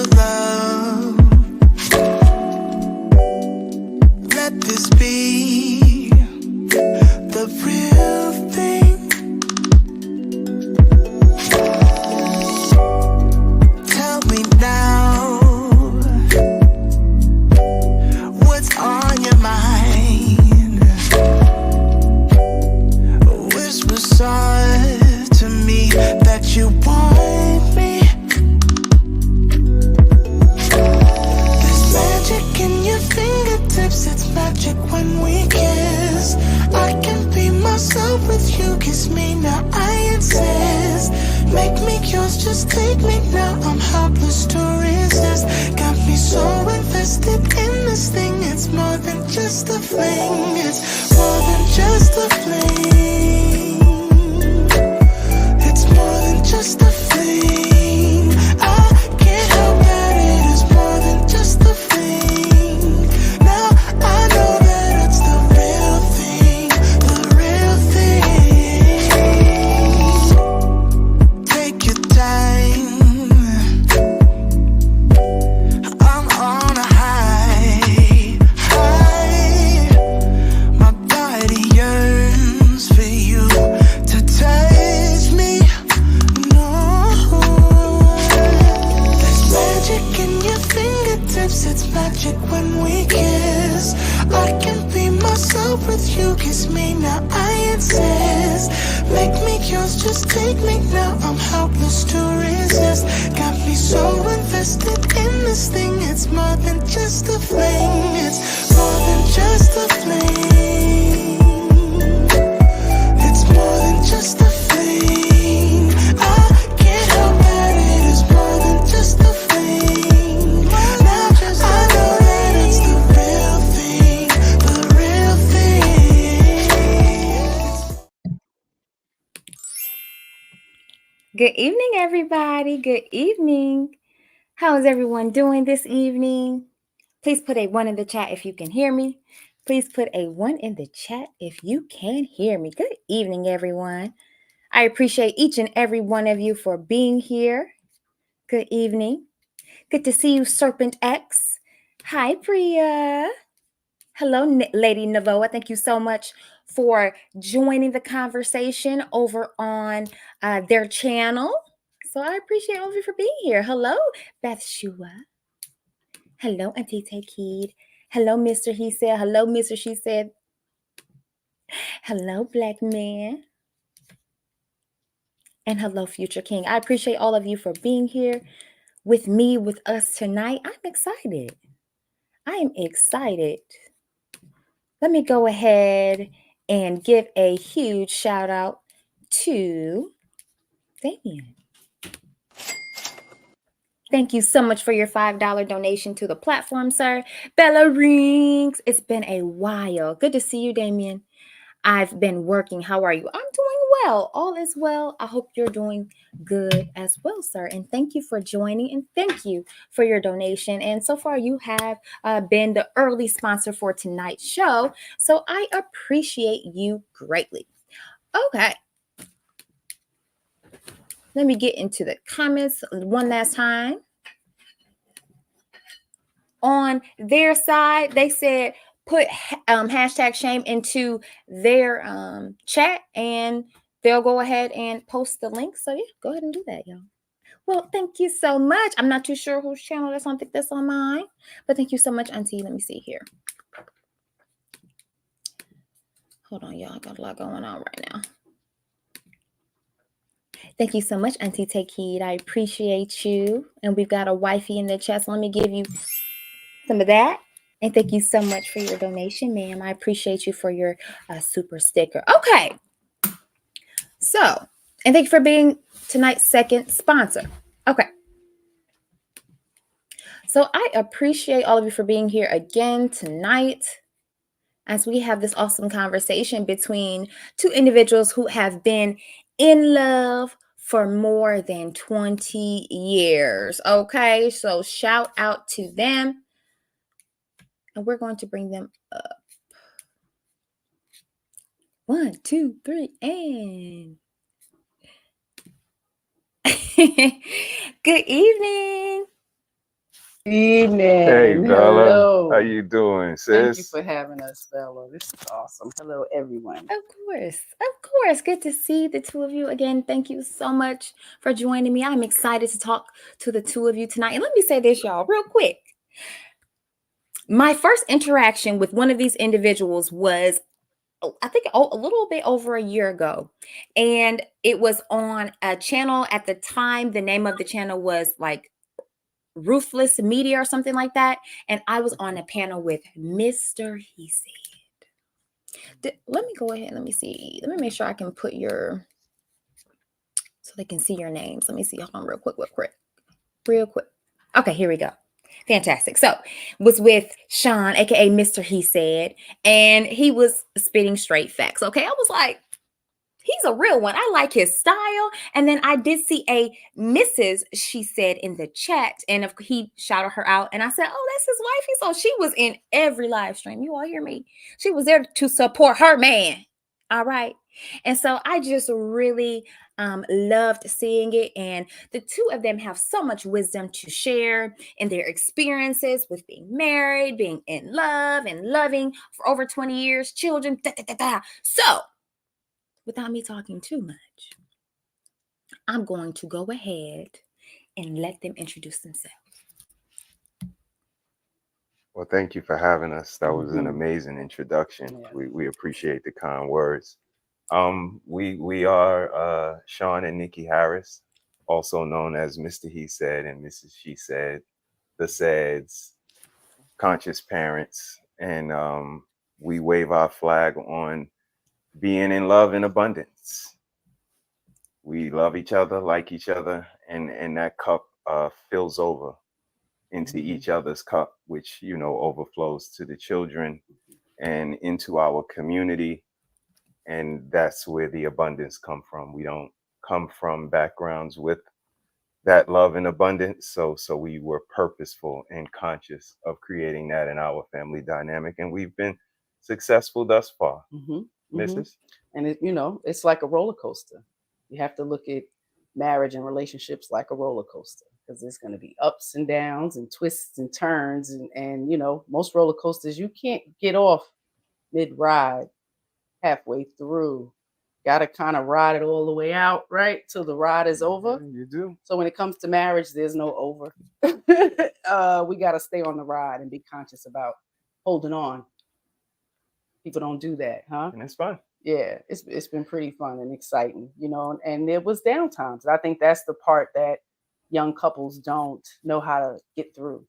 real love. Let this be the real thing. Tell me now, what's on your mind? Whisper soft to me that you want me. There's magic in your fingertips, it's magic when we kiss. I can be myself with you, kiss me now, I insist. Make me yours, just take me now, I'm helpless to resist. Got me so invested in this thing, it's more than just a fling. It's more than just a fling. It's more than just a fling. I can't help that it is more than just a fling. Now I know that it's the real thing, the real thing. Take your time, I'm on a high, high. My body yearns for you to touch me. No, there's magic in your fingertips, it's magic when we kiss. I can be myself with you, kiss me now, I insist. Make me yours, just take me now, I'm helpless to resist. Got me so invested in this thing, it's more than just a fling. It's more than just a fling. It's more than just a fling. I can't help that it is more than just a fling. Now I know that it's the real thing, the real thing. Good evening, everybody. Good evening. How is everyone doing this evening? Please put a 1 in the chat if you can hear me. Please put a 1 in the chat if you can hear me. Good evening, everyone. I appreciate each and every one of you for being here. Good evening. Good to see you, Serpent X. Hi, Priya. Hello, Lady Navoa. Thank you so much for joining the conversation over on their channel. So I appreciate all of you for being here. Hello, Bathshua. Hello, Auntie Takid. Hello, Mr. He said. Hello, Mr. She said. Hello, Black Man. And hello, Future King. I appreciate all of you for being here with me, with us tonight. I'm excited. I am excited. Let me go ahead and give a huge shout out to Damien. Thank you so much for your $5 donation to the platform, sir. Bella Rings. It's been a while. Good to see you, Damien. I've been working. How are you? I'm doing well. All is well. I hope you're doing good as well, sir. And thank you for joining and thank you for your donation. And so far, you have been the early sponsor for tonight's show. So I appreciate you greatly. Okay. Let me get into the comments one last time. On their side, they said put hashtag shame into their chat and they'll go ahead and post the link. So yeah, go ahead and do that, y'all. Well, thank you so much. I'm not too sure whose channel that's on. I think that's on mine. But thank you so much, Auntie. Let me see here. Hold on, y'all. I got a lot going on right now. Thank you so much, Auntie Take Heed. I appreciate you. And we've got a wifey in the chat. So let me give you some of that. And thank you so much for your donation, ma'am. I appreciate you for your super sticker. Okay. So, and thank you for being tonight's second sponsor. Okay. So I appreciate all of you for being here again tonight as we have this awesome conversation between two individuals who have been in love for more than 20 years. Okay. So shout out to them. And we're going to bring them up. 1, 2, 3, and good evening. Hey Evening. Bella, how Hello. you doing, Thank you sis? for having us, Bella. This is awesome. Hello, everyone. Of course. Of course. Good to see the two of you again. Thank you so much for joining me. I'm excited to talk to the two of you tonight. And let me say this, y'all, real quick. My first interaction with one of these individuals was, I think, a little bit over a year ago. And it was on a channel at the time. The name of the channel was like Ruthless Media or something like that. And I was on a panel with Mr. He Said. Let me go ahead. Let me see. Let me make sure I can put your, so they can see your names. Let me see. Hold on real quick, real quick. Okay, here we go. Fantastic. So was with Sean, aka Mr. He Said, and he was spitting straight facts. Okay. I was like, he's a real one. I like his style. And then I did see a Mrs. She Said in the chat, and he shouted her out. And I said, "Oh, that's his wifey." So she was in every live stream. You all hear me? She was there to support her man. All right. And so I just really loved seeing it. And the two of them have so much wisdom to share in their experiences with being married, being in love, and loving for over 20 years, children. Da, da, da, da. So without me talking too much, I'm going to go ahead and let them introduce themselves. Well, thank you for having us. That was an Mm-hmm. amazing introduction. Yeah. We appreciate the kind words. We are Sean and Nikki Harris, also known as Mr. He Said and Mrs. She Said, the Saids, conscious parents, and we wave our flag on being in love in abundance. We love each other, like each other, and that cup fills over into each other's cup, which overflows to the children and into our community. And that's where the abundance come from. We don't come from backgrounds with that love and abundance, so we were purposeful and conscious of creating that in our family dynamic, and we've been successful thus far. Mm-hmm. Mm-hmm. Mrs. And it's like a roller coaster. You have to look at marriage and relationships like a roller coaster because there's going to be ups and downs and twists and turns. And most roller coasters, you can't get off mid ride, halfway through. Got to kind of ride it all the way out, right? Till the ride is over. Yeah, you do. So when it comes to marriage, there's no over. We got to stay on the ride and be conscious about holding on. People don't do that, huh? And it's fun. Yeah, it's been pretty fun and exciting. And there was downtimes. I think that's the part that young couples don't know how to get through.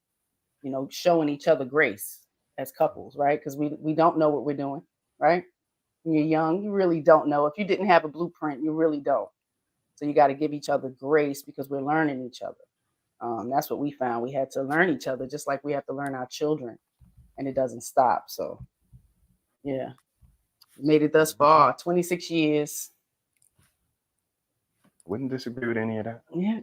Showing each other grace as couples, right? Because we don't know what we're doing, right? When you're young, you really don't know. If you didn't have a blueprint, you really don't. So you got to give each other grace because we're learning each other. That's what we found. We had to learn each other just like we have to learn our children, and it doesn't stop. So yeah, made it thus far. 26 years. Wouldn't disagree with any of that. Yeah.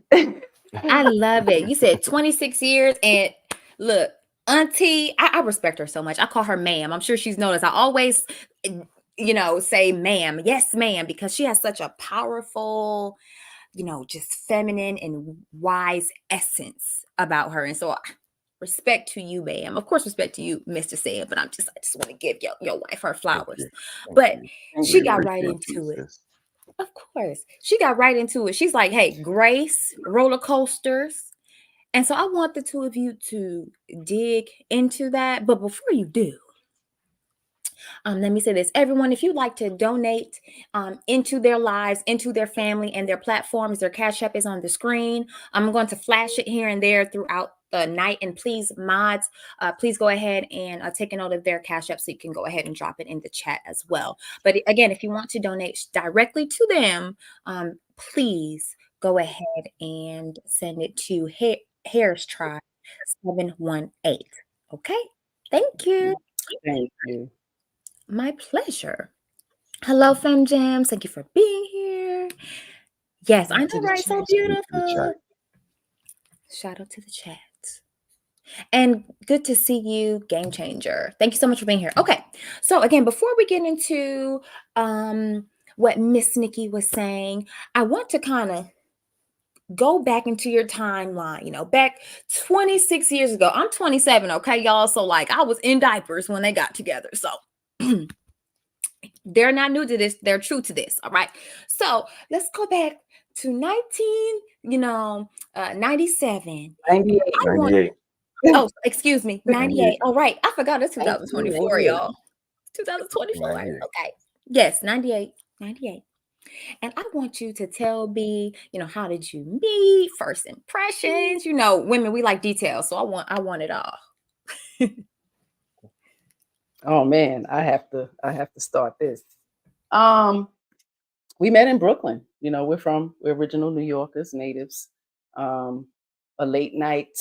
I love it. You said 26 years, and look, Auntie, I respect her so much. I call her ma'am. I'm sure she's noticed. I always, say ma'am. Yes, ma'am, because she has such a powerful, just feminine and wise essence about her. And so respect to you, ma'am. Of course, respect to you, Mr. Said, but I just want to give your wife her Thank flowers. you. Thank But you. she We got right appreciate you, into it. sis. Of course. She got right into it. She's like, hey, grace, roller coasters. And so I want the two of you to dig into that. But before you do, let me say this. Everyone, if you'd like to donate into their lives, into their family and their platforms, their Cash App is on the screen. I'm going to flash it here and there throughout the night. And please, mods, please go ahead and take a note of their Cash App so you can go ahead and drop it in the chat as well. But again, if you want to donate directly to them, please go ahead and send it to Harris Tribe 718. Okay? Thank you. Thank you. My pleasure. Hello, Fem Jams. Thank you for being here. Yes, I Shout out know, to the right? So chat. Salute to the chat. beautiful. Shout out to the chat. And good to see you, Game Changer. Thank you so much for being here. Okay. So again, before we get into what Miss Nikki was saying, I want to kind of go back into your timeline, back 26 years ago. I'm 27, okay, y'all? So, like, I was in diapers when they got together. So, they're not new to this. They're true to this, all right? So, let's go back to 97. 98. I want, 98. oh, excuse me, 98. 98. All right. I forgot it's 2024, 1998. y'all. 2024. 98. Okay. Yes, 98. 98. And I want you to tell me, how did you meet? First impressions. Women, we like details. So I want it all. Oh man, I have to start this. Um, we met in Brooklyn. We're original New Yorkers, natives. Um, a late night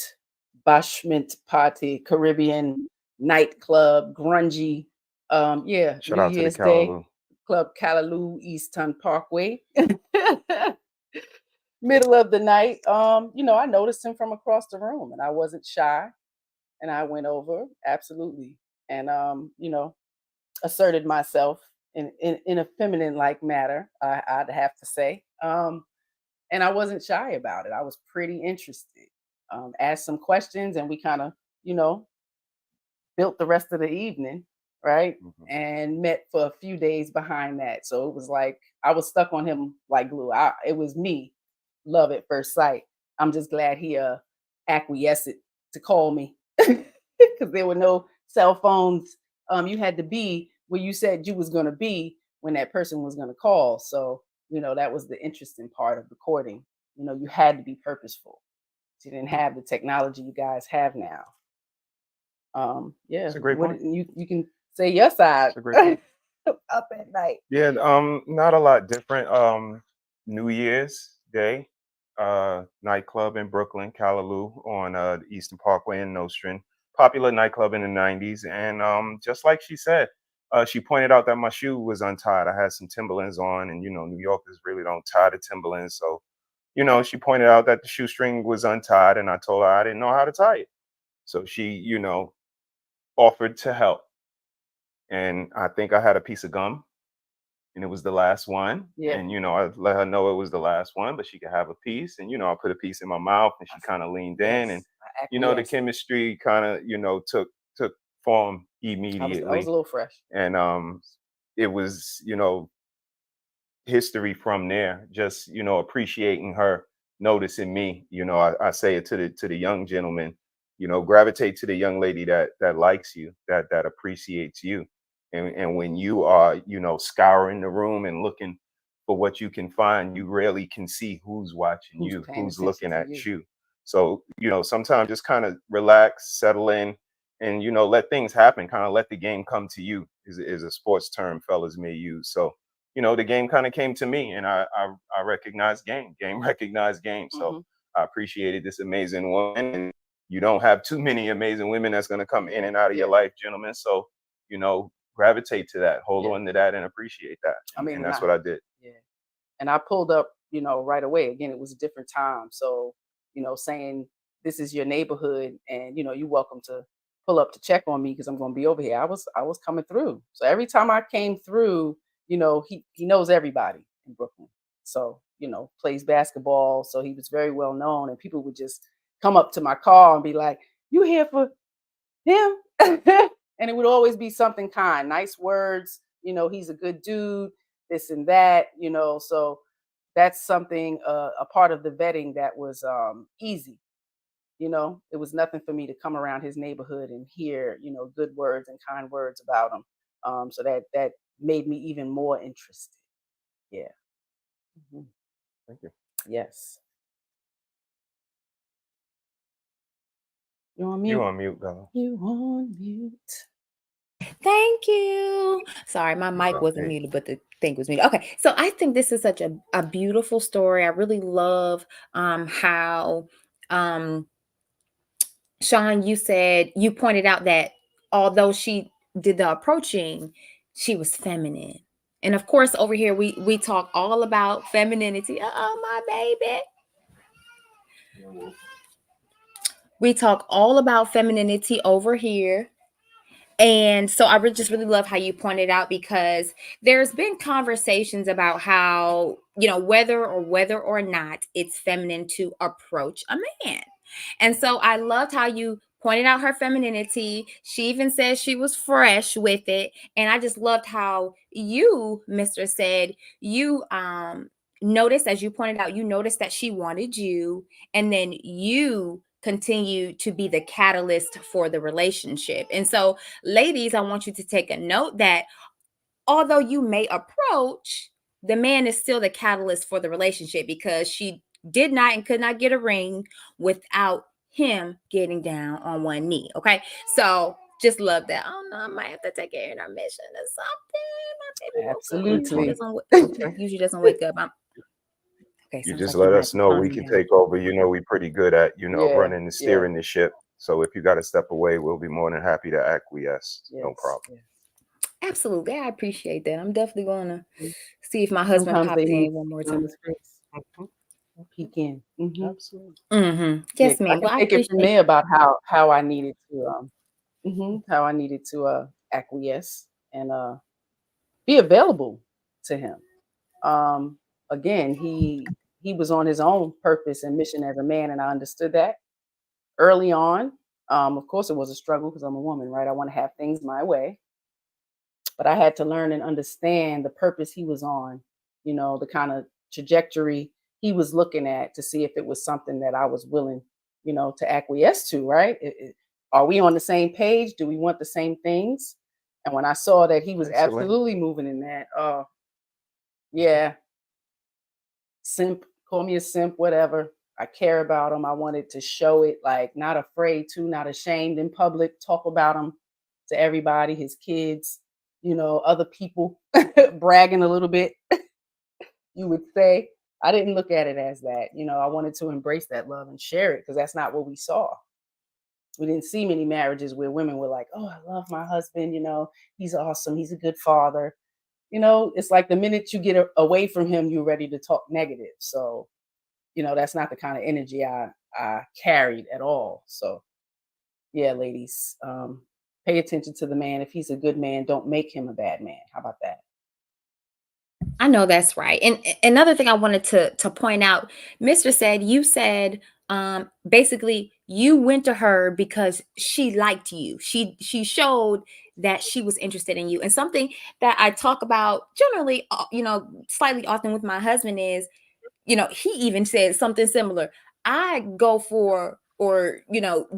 bashment party, Caribbean nightclub, grungy. Yeah, Shout New out to the Year's Day, Callaloo. Club Callaloo, Easton Parkway. Middle of the night. I noticed him from across the room and I wasn't shy. And I went over, absolutely. And asserted myself in a feminine like matter, I'd have to say. And I wasn't shy about it. I was pretty interested. Asked some questions, and we kind of, you know, built the rest of the evening, right? Mhm. And met for a few days behind that. So it was like I was stuck on him like glue. It was me, love at first sight. I'm just glad he acquiesced to call me because there were no cell phones. You had to be where you said you was gonna be when that person was gonna call. So that was the interesting part of the courting. You had to be purposeful. You didn't have the technology you guys have now. Yeah, It's a great what point. you can say your side It's a great point. up at night. Yeah, not a lot different. New Year's Day, nightclub in Brooklyn, Callaloo, on the Eastern Parkway in Nostrand. Popular nightclub in the '90s, and just like she said, she pointed out that my shoe was untied. I had some Timberlands on, and New Yorkers really don't tie the Timberlands, so she pointed out that the shoestring was untied, and I told her I didn't know how to tie it. So she, offered to help, and I think I had a piece of gum and it was the last one. Yeah. And I let her know it was the last one, but she could have a piece. And I put a piece in my mouth, and she kind of leaned in, and Yes, I the acquiesced. chemistry kind of took form I was a immediately, little fresh. and it was history from there. Just appreciating her, noticing me. I say it to the young gentleman. Gravitate to the young lady that likes you, that appreciates you, and when you are scouring the room and looking for what you can find, you rarely can see who's watching Who's you, paying who's attention looking to at you? you. So sometimes just kind of relax, settle in, and let things happen. Kind of let the game come to you is a sports term fellas may use. So the game kind of came to me, and I recognized game. Game recognized game. So Hmm. I appreciated this amazing woman, and you don't have too many amazing women that's going to come in and out of your Yeah, life, gentlemen. So gravitate to that, hold yeah. on to that, and appreciate that, I mean, and and that's I what I did. yeah, and I pulled up, right away. Again, it was a different time, so saying this is your neighborhood, and you're welcome to pull up to check on me because I'm going to be over here. I was coming through, so every time I came through, he knows everybody in Brooklyn, so plays basketball, so he was very well known, and people would just come up to my car and be like, "You here for him?" And it would always be something kind, nice words. He's a good dude, this and that. So that's something, a part of the vetting that was easy. It was nothing for me to come around his neighborhood and hear good words and kind words about him. So that made me even more interested. Yeah. Mhm. Thank you. Yes. You on You mute? on mute, girl. You on mute? Thank you. Sorry, my No mic problem. wasn't Hey, muted, but the thing was muted. Okay, so I think this is such a beautiful story. I really love how um Sean, you pointed out that although she did the approaching, she was feminine. And of course, over here we talk all about femininity. Oh, my baby. We talk all about femininity over here. And so I just really love how you pointed out, because there's been conversations about how, whether or not it's feminine to approach a man. And so I loved how you pointed out her femininity. She even said she was fresh with it. And I just loved how you, Mr. said, you noticed, as you pointed out, you noticed that she wanted you, and then you continue to be the catalyst for the relationship. And so, ladies, I want you to take a note that although you may approach, the man is still the catalyst for the relationship, because she did not and could not get a ring without him getting down on one knee. Okay. So just love that. Oh no, I might have to take an intermission or something. My baby woke up. That's Absolutely. fine. Usually doesn't wake up. Okay, You sounds just like you let might have us to know. calm We him can down. take over. We pretty good at, Yeah, running and yeah, steering the ship. So if you got to step away, we'll be more than happy to acquiesce. No yes, problem. yes. Absolutely. I appreciate that. I'm definitely going to Mm. see if my husband Sometimes pops they need in one more on time. the space. Mhm. Peek in. Absolutely. Yeah, Yes, 'cause I ma'am. can Well, I take it from appreciate. there about how I needed to how I needed to acquiesce and be available to him. Um Again, he was on his own purpose and mission as a man, and I understood that early on. Of course it was a struggle because I'm a woman, right? I want to have things my way, but I had to learn and understand the purpose he was on, the kind of trajectory he was looking at, to see if it was something that I was willing, to acquiesce to, right? Are we on the same page? Do we want the same things? And when I saw that he was Excellent. absolutely moving in that, yeah, simp, call me a simp, whatever. I care about him. I wanted to show it, like, not afraid to, not ashamed in public, talk about him to everybody, his kids, other people, bragging a little bit, you would say. I didn't look at it as that. I wanted to embrace that love and share it, because that's not what we saw. We didn't see many marriages where women were like, oh, I love my husband, he's awesome, he's a good father. It's like the minute you get away from him, you're ready to talk negative. So, that's not the kind of energy I carried at all. So, yeah, ladies, pay attention to the man. If he's a good man, don't make him a bad man. How about that? I know that's right. And another thing I wanted to point out, Mr. said, you said, basically you went to her because she liked you. She showed that she was interested in you. And something that I talk about generally, slightly often with my husband is, he even said something similar. I go for, or,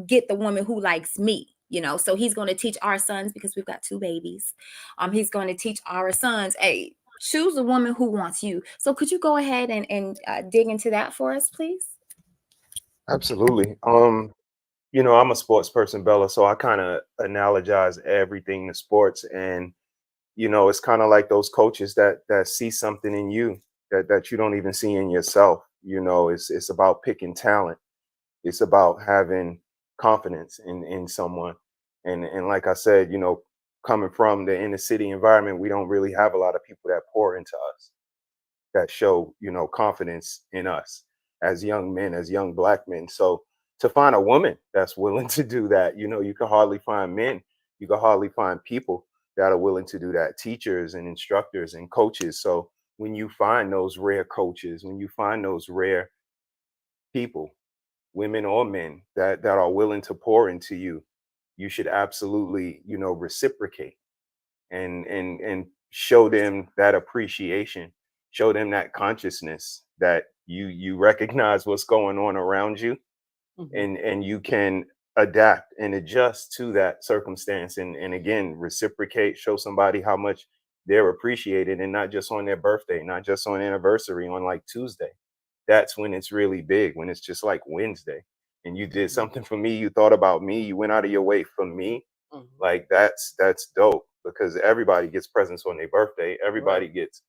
get the woman who likes me, so he's going to teach our sons, because we've got two babies. He's going to teach our sons, hey, choose a woman who wants you. So could you go ahead and dig into that for us, please? Absolutely. I'm a sports person, Bella, so I kind of analogize everything to sports, and it's kind of like those coaches that see something in you that you don't even see in yourself. It's about picking talent. It's about having confidence in someone. And like I said, coming from the inner city environment, we don't really have a lot of people that pour into us, that show, confidence in us as young men, as young black men. So to find a woman that's willing to do that, you can hardly find men, you can hardly find people that are willing to do that, teachers and instructors and coaches. So when you find those rare coaches, when you find those rare people, women or men, that are willing to pour into you, you should absolutely, reciprocate and show them that appreciation, show them that consciousness that you recognize what's going on around you, Hmm. and you can adapt and adjust to that circumstance, and again reciprocate, show somebody how much they're appreciated, and not just on their birthday, not just on anniversary, on like Tuesday. That's when it's really big, when it's just like Wednesday and you did Hmm. something for me, you thought about me, you went out of your way for me. Hmm. Like that's dope, because everybody gets presents on their birthday, Right. everybody gets,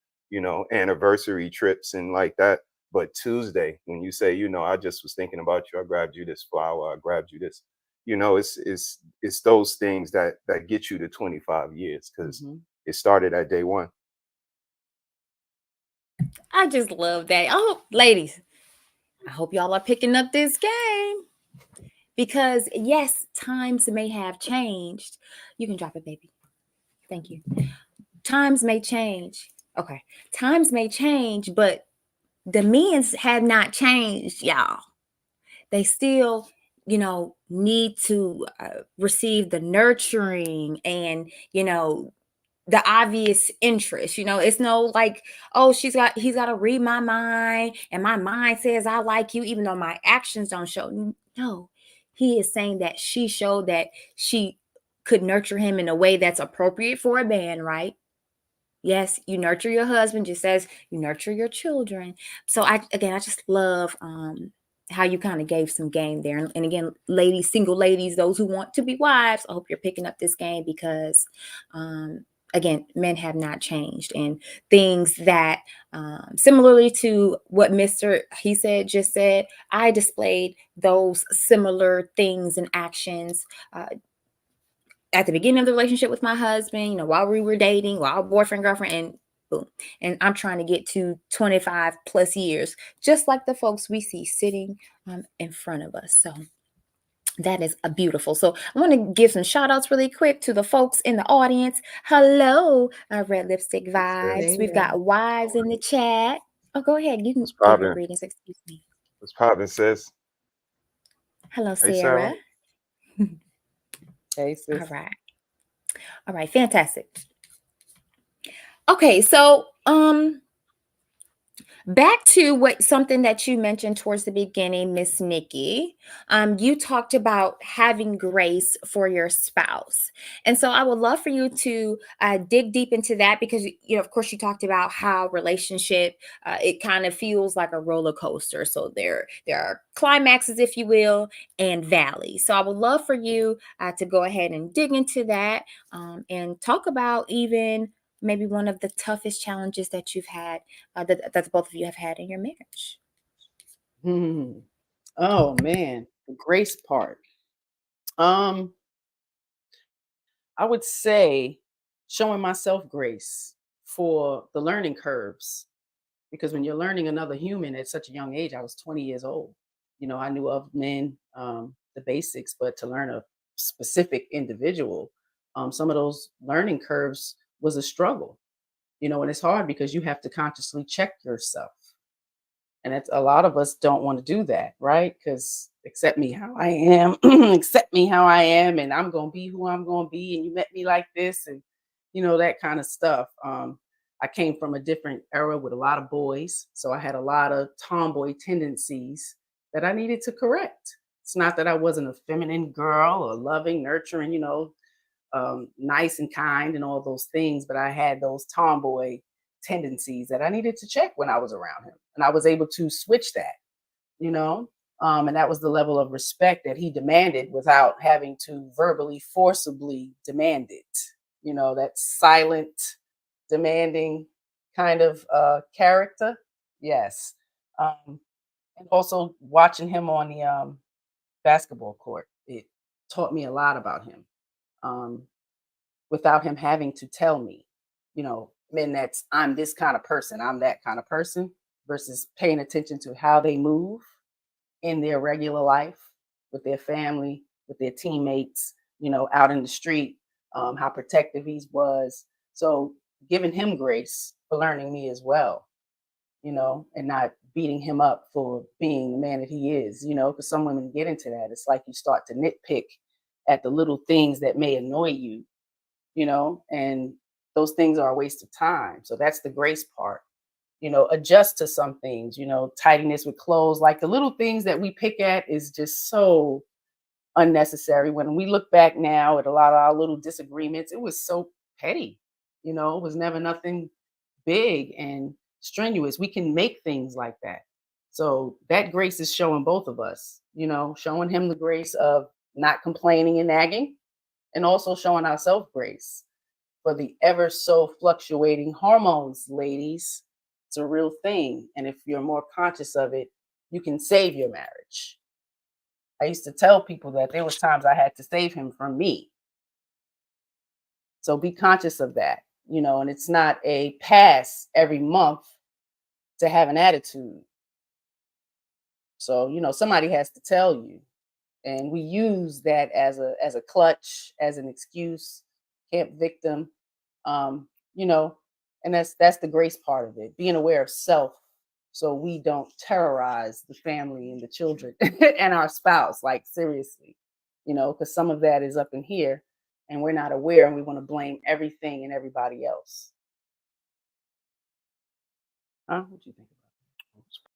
anniversary trips and like that. But Tuesday, when you say, I just was thinking about you, I grabbed you this flower, I grabbed you this, it's those things that get you to 25 years, because Hmm. it started at day one. I just love that. Oh, ladies, I hope y'all are picking up this game. Because yes, times may have changed. You can drop it, baby. Thank you. Times may change. Okay. Times may change, but the men's have not changed, y'all. They still, need to receive the nurturing and, the obvious interest. It's no like, oh, he's got to read my mind and my mind says I like you, even though my actions don't show. No, he is saying that she showed that she could nurture him in a way that's appropriate for a man, right? Yes, you nurture your husband just as you nurture your children. So I just love how you kind of gave some game there. And again, ladies, single ladies, those who want to be wives, I hope you're picking up this game because again, men have not changed, and things that similarly to what Mr. He said just said, I displayed those similar things and actions at the beginning of the relationship with my husband, while we were dating, while boyfriend, girlfriend, and boom. And I'm trying to get to 25 plus years, just like the folks we see sitting in front of us. So that is a beautiful. So I want to give some shout outs really quick to the folks in the audience. Hello, Red Lipstick Vibes. We've got wives in the chat. Oh, go ahead. You can What's give your poppin'? greetings. Excuse me. What's poppin', sis? Hello, Hey, Sarah. Hey, sis. All right. Fantastic. Okay, so back to something that you mentioned towards the beginning, Miss Nikki. You talked about having grace for your spouse, and so I would love for you to dig deep into that because of course, you talked about how relationship it kind of feels like a roller coaster. So there are climaxes, if you will, and valleys. So I would love for you to go ahead and dig into that and talk about even maybe one of the toughest challenges that you've had that the both of you have had in your marriage. Oh man, the grace part. I would say showing myself grace for the learning curves, because when you're learning another human at such a young age, I was 20 years old. I knew of men, the basics, but to learn a specific individual, some of those learning curves was a struggle. And it's hard because you have to consciously check yourself. And it's a lot of us don't want to do that, right? Because accept me how I am, accept me how I am, and I'm gonna be who I'm gonna be, and you met me like this, and that kind of stuff. I came from a different era with a lot of boys, so I had a lot of tomboy tendencies that I needed to correct. It's not that I wasn't a feminine girl or loving, nurturing, nice and kind and all those things, but I had those tomboy tendencies that I needed to check when I was around him. And I was able to switch that, you know? And that was the level of respect that he demanded without having to verbally, forcibly demand it. That silent, demanding kind of character. Yes. And also watching him on the basketball court, it taught me a lot about him. Without him having to tell me, men, that's I'm this kind of person, I'm that kind of person, versus paying attention to how they move in their regular life with their family, with their teammates, out in the street, how protective he was. So giving him grace for learning me as well, and not beating him up for being the man that he is, because some women get into that. It's like you start to nitpick at the little things that may annoy you, and those things are a waste of time. So that's the grace part. Adjust to some things, tidiness with clothes, like the little things that we pick at is just so unnecessary. When we look back now at a lot of our little disagreements, it was so petty. It was never nothing big and strenuous. We can make things like that. So that grace is showing both of us, showing him the grace of not complaining and nagging, and also showing ourselves grace for the ever so fluctuating hormones, ladies. It's a real thing. And if you're more conscious of it, you can save your marriage. I used to tell people that there was times I had to save him from me. So be conscious of that, and it's not a pass every month to have an attitude. So, somebody has to tell you, and we use that as a clutch, as an excuse, camp victim, you know, and that's the grace part of it, being aware of self, so we don't terrorize the family and the children and our spouse, like seriously, because some of that is up in here, and we're not aware, and we want to blame everything and everybody else. Huh? What do you think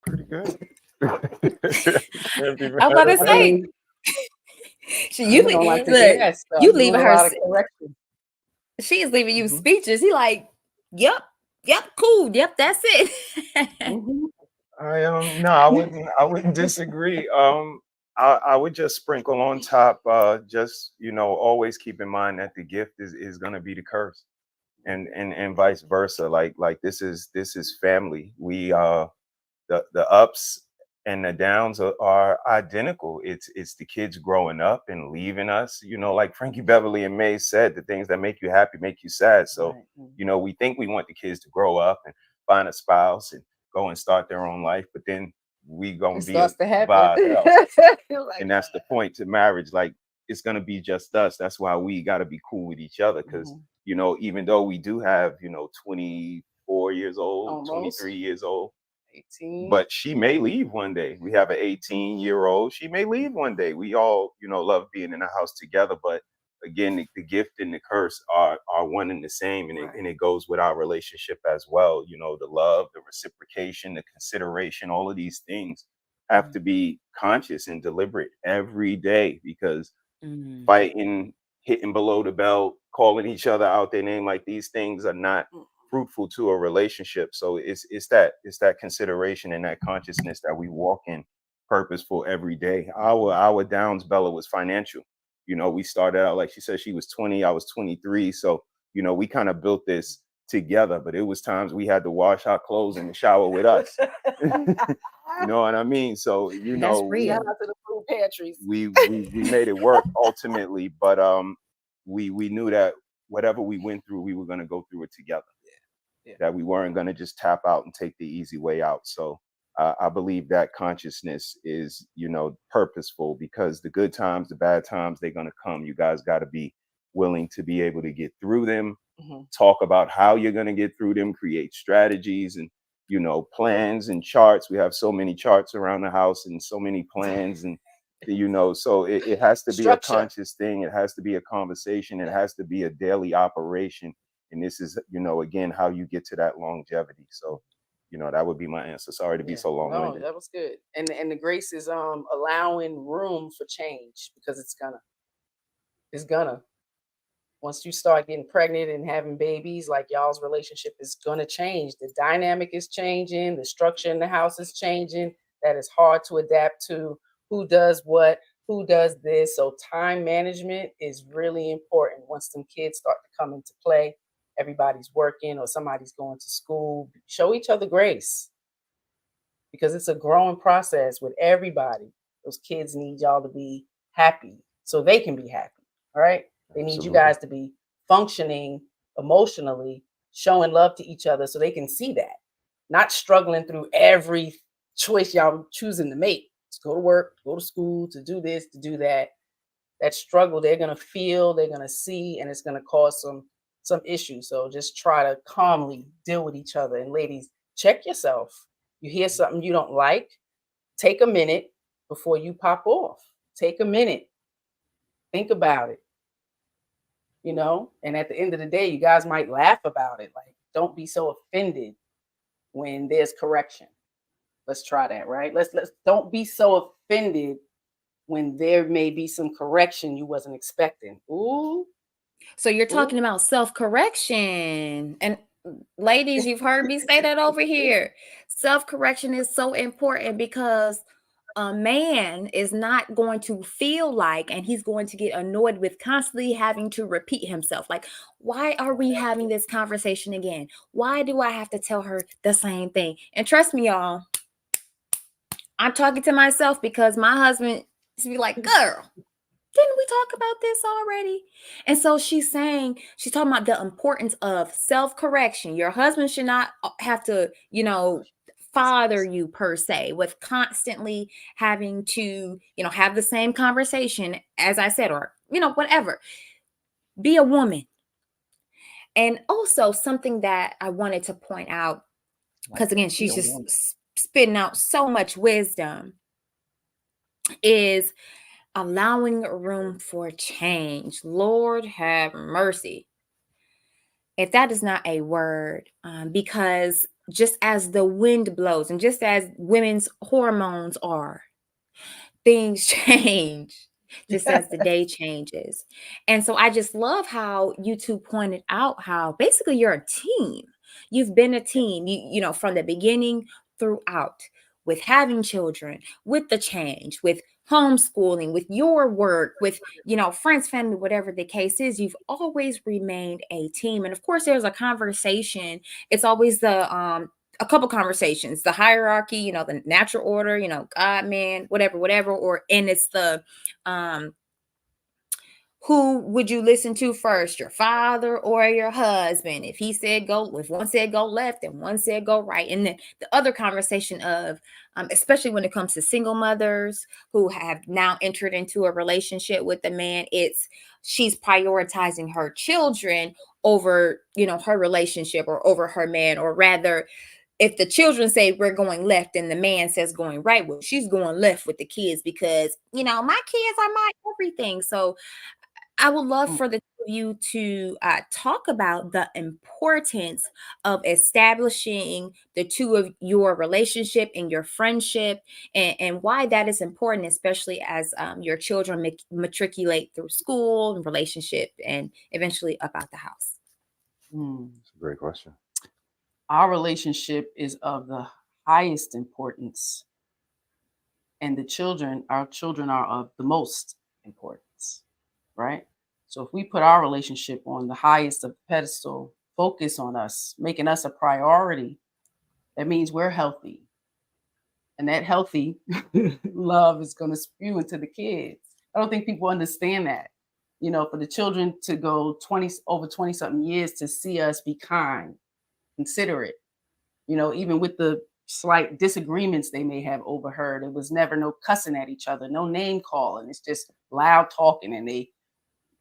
Pretty good. Can't be I'm mad about to at about it? I that. say, mean, you women don't like taking look, that stuff. you Doing leaving a her. lot of correction. She is leaving you Hmm. speechless. He like, yep, cool, yep, that's it. Hmm. No, I wouldn't disagree. I would just sprinkle on top, just always keep in mind that the gift is gonna be the curse, and vice versa. Like this is family. We the ups and the downs are identical. It's the kids growing up and leaving us. Like Frankie Beverly and May said, the things that make you happy make you sad. So Right. we think we want the kids to grow up and find a spouse and go and start their own life, but then we gonna It be starts to happen. by ourselves. You're like, And that's the point to marriage. Like, it's gonna be just us. That's why we got to be cool with each other, because mhm, even though we do have 24 years old, almost 23 years old, 18. but she may leave one day. We have an 18-year-old. She may leave one day. We all, love being in the house together. But again, the gift and the curse are one and the same, and Right. it goes with our relationship as well. The love, the reciprocation, the consideration, all of these things have to be conscious and deliberate every day, because Mm. fighting, hitting below the belt, calling each other out their name, like, these things are not Mm. fruitful to a relationship. So it's that consideration and that consciousness that we walk in purposeful every day. Our downs, Bella, was financial. We started out, like she said, she was 20, I was 23. So, we kind of built this together, but it was times we had to wash our clothes in the shower with us. You know what I mean? So, That's Shout real. out to the food pantries. we made it work ultimately, but we knew that whatever we went through, we were going to go through it together, Yeah. that we weren't going to just tap out and take the easy way out. So I believe that consciousness is purposeful, because the good times, the bad times, they're going to come. You guys got to be willing to be able to get through them, Hmm. talk about how you're going to get through them, create strategies and plans and charts. We have so many charts around the house and so many plans, and so it has to be a Structure. conscious thing. It has to be a conversation. It has to be a daily operation. And this is again, how you get to that longevity. So that would be my answer. Sorry to be Yeah. so No, long-winded. that was good. And the grace is allowing room for change, because it's gonna once you start getting pregnant and having babies, like, y'all's relationship is going to change. The dynamic is changing. The structure in the house is changing. That is hard to adapt to. Who does what? Who does this? So, time management is really important once them kids start to come into play. Everybody's working or somebody's going to school. Show each other grace, because it's a growing process with everybody. Those kids need y'all to be happy so they can be happy. All right. They need you Absolutely. guys to be functioning emotionally, showing love to each other so they can see that, not struggling through every choice y'all choosing to make, to go to work, to go to school, to do this, to do that. That struggle they're going to feel, they're going to see, and it's going to cause some issues. So just try to calmly deal with each other. And ladies, check yourself. You hear something you don't like, take a minute before you pop off. Take a minute, think about it, and at the end of the day, you guys might laugh about it. Like, don't be so offended when there's correction. Let's try that, right? Let's don't be so offended when there may be some correction you wasn't expecting. Ooh, So you're ooh. talking about self-correction. And ladies, you've heard me say that over here. Self-correction is so important, because a man is not going to feel like, and he's going to get annoyed with constantly having to repeat himself. Like, why are we having this conversation again? Why do I have to tell her the same thing? And trust me, y'all, I'm talking to myself, because my husband be like, girl, didn't we talk about this already? And so she's talking about the importance of self-correction. Your husband should not have to, father you per se, with constantly having to, have the same conversation, as I said, or, whatever. Be a woman. And also something that I wanted to point out, because again, she's just spitting out so much wisdom, is allowing room for change. Lord have mercy if that is not a word, because just as the wind blows and just as women's hormones are, things change just as the day changes. And so I just love how you two pointed out how basically you're a team. You've been a team, from the beginning throughout, with having children, with the change, with homeschooling, with your work, with, friends, family, whatever the case is. You've always remained a team. And of course, there's a conversation. It's always a couple conversations, the hierarchy, the natural order, God, man, whatever, and it's the who would you listen to first, your father or your husband? If one said go left and one said go right. And then the other conversation of, especially when it comes to single mothers who have now entered into a relationship with the man, she's prioritizing her children over, her relationship, or over her man, or rather, if the children say we're going left and the man says going right, well, she's going left with the kids because, my kids are my everything. So I would love for the two of you to talk about the importance of establishing the two of your relationship and your friendship, and why that is important, especially as your children matriculate through school and relationship and eventually up out the house. That's a great question. Our relationship is of the highest importance, and our children are of the most importance, right? So if we put our relationship on the highest of the pedestal, focus on us, making us a priority, that means we're healthy. And that healthy love is going to spew into the kids. I don't think people understand that. For the children to go over 20 something years to see us be kind, considerate, even with the slight disagreements they may have overheard, it was never no cussing at each other, no name calling. It's just loud talking, and they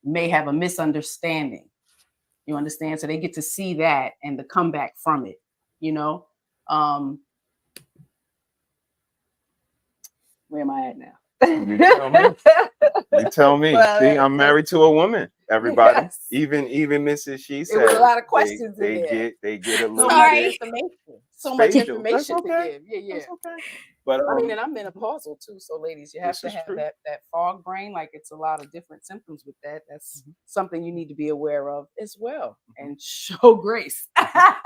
may have a misunderstanding. You understand? So they get to see that and the comeback from it, where am I at now? You tell me. Well, see, I'm married to a woman. Everybody, yes. even Mrs. She said, There was a lot of questions they in there. get a little Sorry. bit information. So spatial. much information That's okay. to give. Yeah. That's okay. But I mean, and I'm menopausal too. So ladies, you have This to is have true. that fog brain. Like, it's a lot of different symptoms with that. That's something you need to be aware of as well, and show grace. That's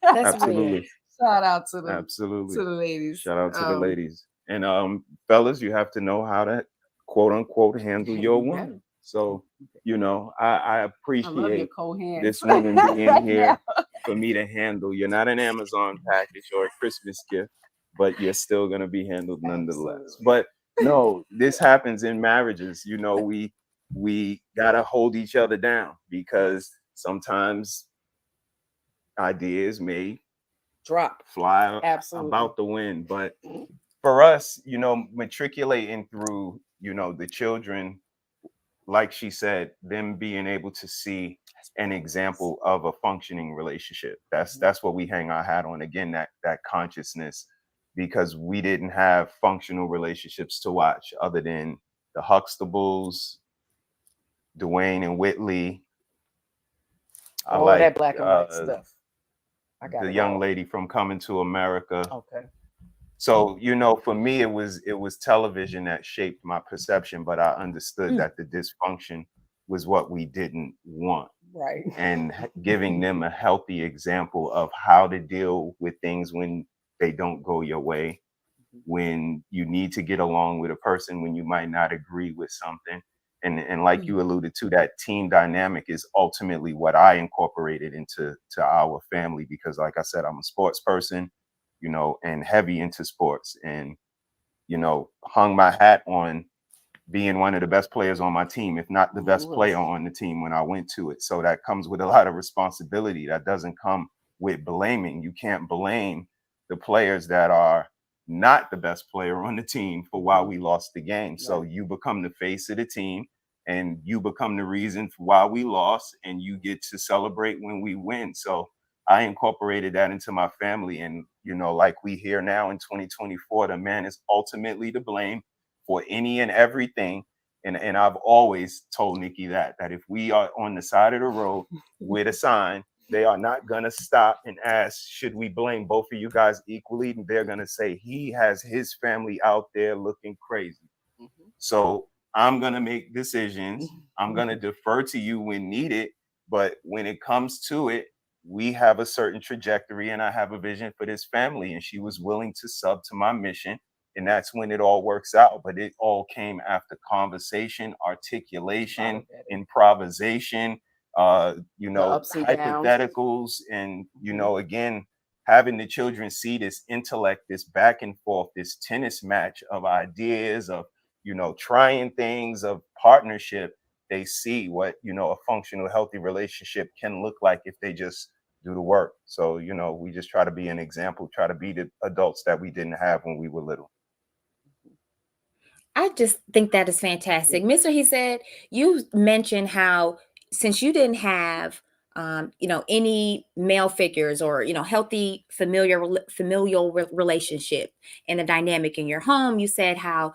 Absolutely. real. Shout out to the Absolutely. to the ladies. Shout out to the ladies. And fellas, you have to know how to quote unquote handle your woman. So, I I love your appreciate co-hands. this woman being here for me to handle. You're not an Amazon package or a Christmas gift, but you're still gonna be handled nonetheless. Absolutely. But no, this happens in marriages. We gotta hold each other down, because sometimes ideas may fly Absolutely. about the wind. But for us, matriculating through, the children, like she said, them being able to see an example of a functioning relationship. That's what we hang our hat on. Again, that consciousness, because we didn't have functional relationships to watch other than the Huxtables, Dwayne and Whitley. I All like that black and white stuff. I got the it young all. lady from Coming to America. Okay. So, for me, it was television that shaped my perception, but I understood that the dysfunction was what we didn't want. Right. And giving them a healthy example of how to deal with things when they don't go your way, when you need to get along with a person, when you might not agree with something. And like you alluded to, that team dynamic is ultimately what I incorporated into our family, because like I said, I'm a sports person, and heavy into sports, and, hung my hat on being one of the best players on my team, if not the best player on the team when I went to it. So that comes with a lot of responsibility. That doesn't come with blaming. You can't blame the players that are not the best player on the team for why we lost the game. So you become the face of the team and you become the reason for why we lost, and you get to celebrate when we win. So I incorporated that into my family. And, you know, like we hear now in 2024, the man is ultimately to blame for any and everything. And I've always told Nikki that if we are on the side of the road with a sign, they are not going to stop and ask, should we blame both of you guys equally? And they're going to say, he has his family out there looking crazy. So I'm going to make decisions. I'm going to defer to you when needed. But when it comes to it, we have a certain trajectory and I have a vision for this family. And she was willing to sub to my mission. And that's when it all works out. But it all came after conversation, articulation, improvisation, you know, hypotheticals. And, you know, again, having the children see this intellect, this back and forth, this tennis match of ideas, of, you know, trying things, of partnership. They see what, you know, a functional, healthy relationship can look like if they just do the work. So, you know, we just try to be an example, try to be the adults that we didn't have when we were little. I just think that is fantastic. Mr. He said, you mentioned how since you didn't have, you know, any male figures or, you know, healthy familial relationship and a dynamic in your home, you said how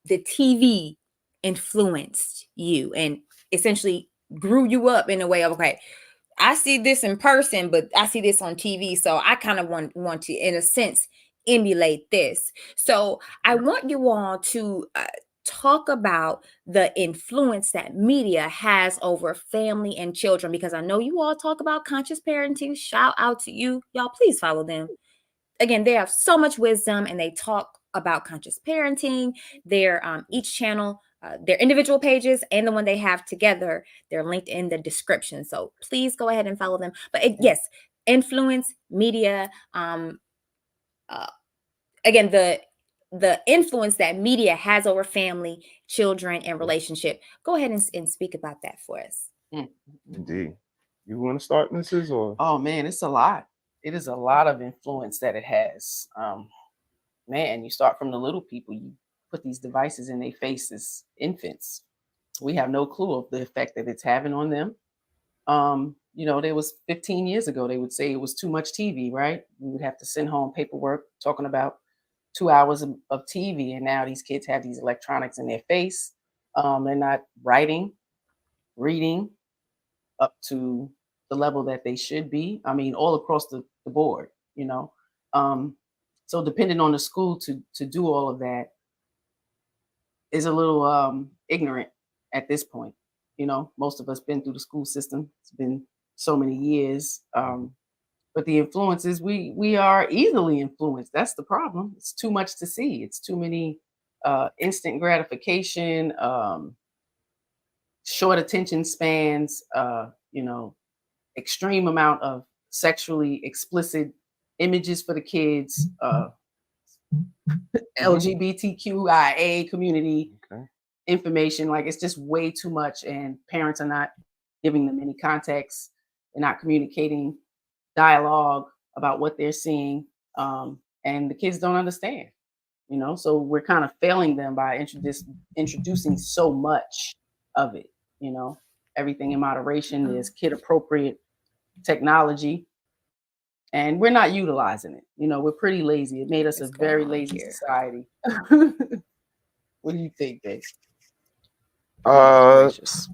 the TV influenced you and essentially grew you up in a way of, okay, I see this in person, but I see this on TV. So I kind of want to, in a sense, emulate this. So I want you all to talk about the influence that media has over family and children, because I know you all talk about conscious parenting. Shout out to you. Y'all, please follow them. Again, they have so much wisdom and they talk about conscious parenting. Their each channel, their individual pages and the one they have together, they're linked in the description. So please go ahead and follow them. But yes, influence, media, again, the influence that media has over family, children, and relationship. Go ahead and speak about that for us. Indeed. You want to start, Mrs. Or? Oh man, it's a lot. It is a lot of influence that it has. Man, you start from the little people. You put these devices in their faces, infants. We have no clue of the effect that it's having on them. You know, there was 15 years ago, they would say it was too much TV, right? We would have to send home paperwork talking about 2 hours of TV. And now these kids have these electronics in their face. They're not writing, reading up to the level that they should be. I mean, all across the board, you know. So depending on the school to do all of that is a little ignorant at this point. You know, most of us been through the school system. It's been so many years. But the influences, we are easily influenced. That's the problem. It's too much to see. It's too many instant gratification, short attention spans, you know, extreme amount of sexually explicit images for the kids, LGBTQIA community information. Like, it's just way too much, and parents are not giving them any context. They're not communicating dialogue about what they're seeing, and the kids don't understand. You know, so we're kind of failing them by introducing so much of it. You know, everything in moderation. There's kid appropriate technology, and we're not utilizing it. You know, we're pretty lazy. It made us a very lazy society. What do you think, Dave? A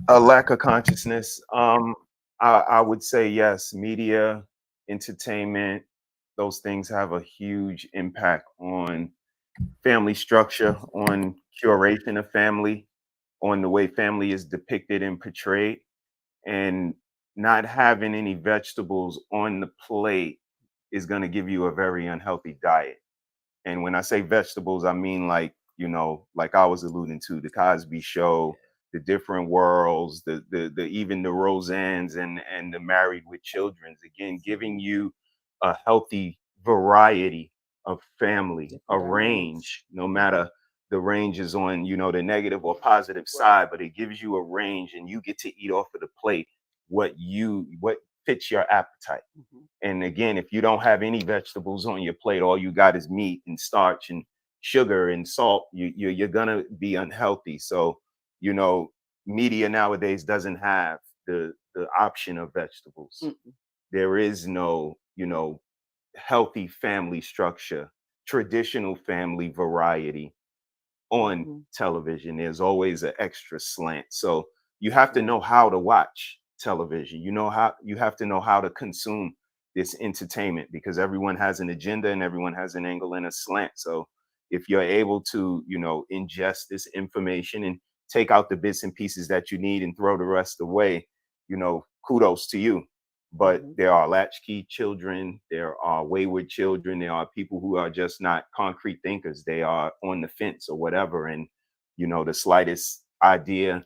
lack of consciousness. I would say yes. Media, entertainment, those things have a huge impact on family structure, on curation of family, on the way family is depicted and portrayed. And not having any vegetables on the plate is going to give you a very unhealthy diet. And when I say vegetables, I mean, like, you know, like I was alluding to, the Cosby Show, the different worlds, the even the Roseannes and the Married with Children's. Again, giving you a healthy variety of family, a range, no matter the range is on, you know, the negative or positive side, but it gives you a range, and you get to eat off of the plate what fits your appetite. And again, if you don't have any vegetables on your plate, all you got is meat and starch and sugar and salt, you're gonna be unhealthy. So, you know, media nowadays doesn't have the option of vegetables. Mm-mm. There is no, you know, healthy family structure, traditional family variety on Mhm. television. There's always an extra slant. So you have to Right. know how to watch television. You have to know how to consume this entertainment, because everyone has an agenda and everyone has an angle and a slant. So if you're able to, you know, ingest this information and take out the bits and pieces that you need and throw the rest away, you know, kudos to you. But Mhm. there are latchkey children, there are wayward children, there are people who are just not concrete thinkers. They are on the fence or whatever. And, you know, the slightest idea,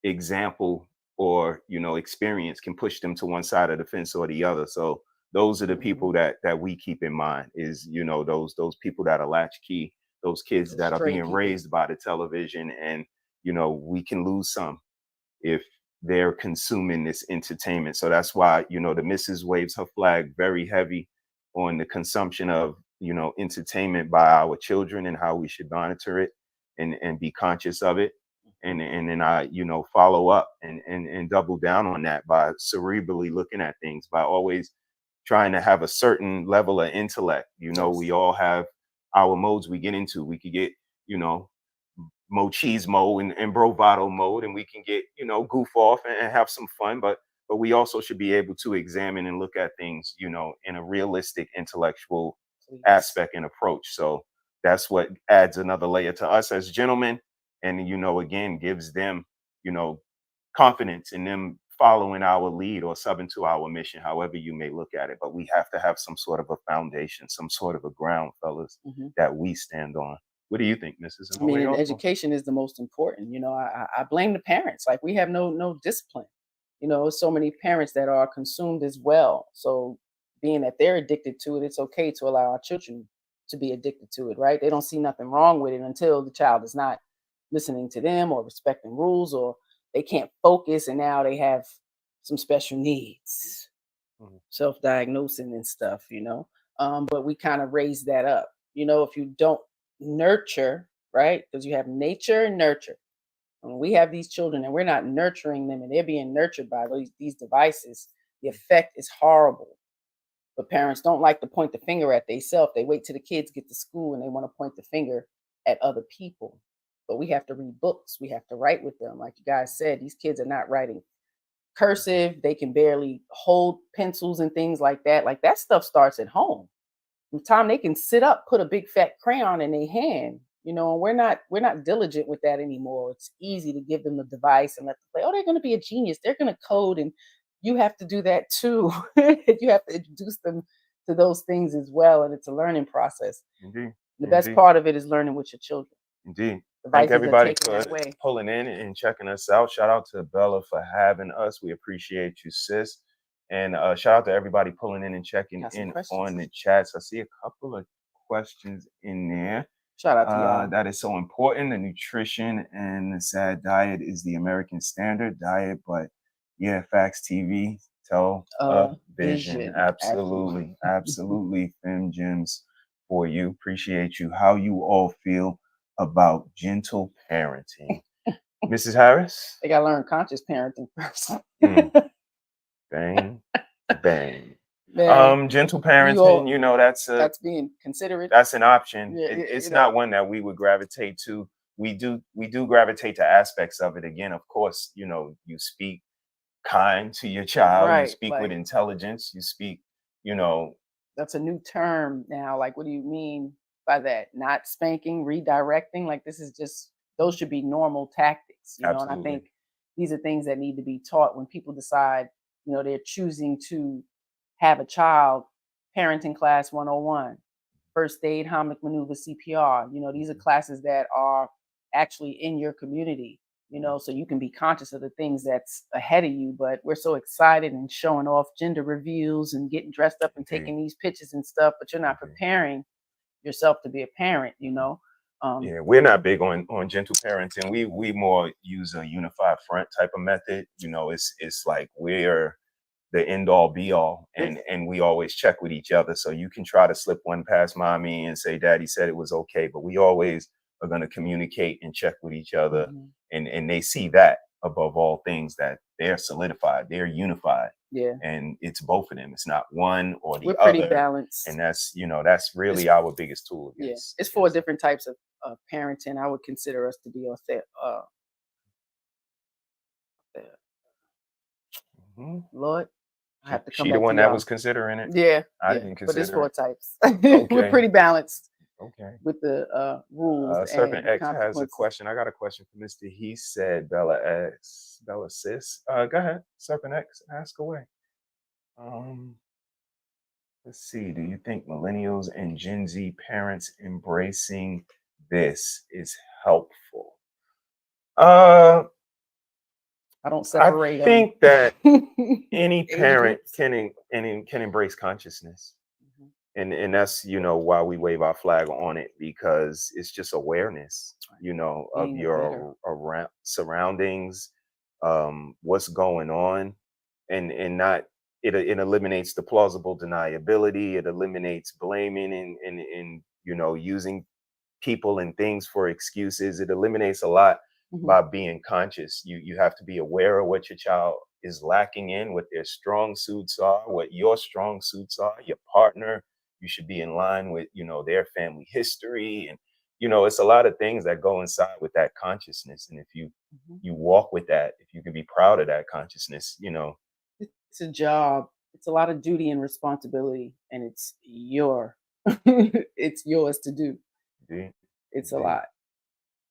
example, or, you know, experience can push them to one side of the fence or the other. So those are the people Mhm. that we keep in mind, is, you know, those people that are latchkey, those kids Those that are stray being people. raised by the television. And, you know, we can lose some if they're consuming this entertainment. So that's why, you know, the missus waves her flag very heavy on the consumption of, you know, entertainment by our children and how we should monitor it and be conscious of it. And then I, you know, follow up and double down on that by cerebrally looking at things, by always trying to have a certain level of intellect. You know, Yes. we all have our modes we get into. We could get, you know, machismo and bravado mode, and we can get, you know, goof off and have some fun. But we also should be able to examine and look at things, you know, in a realistic intellectual Please. aspect and approach. So that's what adds another layer to us as gentlemen, and, you know, again, gives them, you know, confidence in them following our lead or subbing to our mission, however you may look at it. But we have to have some sort of a foundation, some sort of a ground, fellas, Mhm. that we stand on. What do you think, Mrs.? I And what mean, are and your thoughts? education is the most important. You know, I blame the parents. Like we have no discipline. You know, so many parents that are consumed as well. So being that they're addicted to it, it's okay to allow our children to be addicted to it, right? They don't see nothing wrong with it until the child is not listening to them or respecting rules, or they can't focus and now they have some special needs, Mhm. self-diagnosing and stuff, you know. But we kind of raise that up, you know. If you don't nurture, right, because you have nature and nurture. When we have these children and we're not nurturing them and they're being nurtured by these devices, the effect is horrible. But parents don't like to point the finger at themselves. They wait till the kids get to school and they want to point the finger at other people. But we have to read books, we have to write with them. Like you guys said, these kids are not writing cursive, they can barely hold pencils and things like that. Like that stuff starts at home. From the time they can sit up, put a big fat crayon in their hand, you know. And we're not diligent with that anymore. It's easy to give them the device and let them play. Oh, they're going to be a genius, they're going to code, and you have to do that too. You have to introduce them to those things as well, and it's a learning process. Indeed, The best indeed, part of it is learning with your children. indeed. Thank Devices are everybody taken for that way. pulling in and checking us out. Shout out to Bella for having us. We appreciate you, sis. And shout out to everybody pulling in and checking Got some in questions. on the chats. I see a couple of questions in there. Shout out to y'all. That is so important. The nutrition and the sad diet is the American standard diet, but yeah, Facts TV, tell a vision. Vision. Absolutely. Absolutely, absolutely, Fem Gems for you. Appreciate you. How you all feel about gentle parenting, Mrs. Harris? They gotta learn conscious parenting first. Mm, bang, bang. Man, Gentle you all, parenting. You know, that's being considerate. that's an option. Yeah, It's you know, not one that we would gravitate to. We do gravitate to aspects of it. Again, of course, you know, you speak kind to your child, you right. speak with Like intelligence, you speak, you know, that's a new term now. Like, what do you mean by that? Not spanking, redirecting. Like this is just those should be normal tactics, you know. And I absolutely. think these are things that need to be taught when people decide, you know, they're choosing to have a child. Parenting class 101, first aid, Heimlich maneuver, CPR. You know, these are classes that are actually in your community, you know, so you can be conscious of the things that's ahead of you. But we're so excited and showing off gender reveals and getting dressed up and Indeed, taking these pictures and stuff, but you're not indeed. preparing yourself to be a parent, you know. Um, Yeah, we're not big on gentle parenting. We more use a unified front type of method. You know, it's like we're the end all be all, and we always check with each other. So you can try to slip one past mommy and say daddy said it was okay, but we always are going to communicate and check with each other. And they see that above all things, that they're solidified, they're unified. Yeah. And it's both of them. It's not one or the We're other. pretty balanced. And that's, that's really our biggest tool. It's 4 different types of parenting. I would consider us to be Lord, I have to come She back the one to that y'all. was considering it? Yeah. I didn't consider but it's 4 types. Okay. We're pretty balanced. Okay. With the rules. Serpent and X has a question. I got a question for Mr. He said Bella X. Bella Sis. Go ahead. Serpent X, ask away. Let's see. Do you think millennials and Gen Z parents embracing this is helpful? I don't separate. I think that any parent can embrace consciousness. And that's, why we wave our flag on it, because it's just awareness, of your around surroundings, what's going on, and not it eliminates the plausible deniability. It eliminates blaming and using people and things for excuses. It eliminates a lot by being conscious. You have to be aware of what your child is lacking in, what their strong suits are, what your strong suits are, your partner. You should be in line with, their family history. And, it's a lot of things that go inside with that consciousness. And if you walk with that, if you can be proud of that consciousness, it's a job. It's a lot of duty and responsibility, and it's it's yours to do. It's a lot.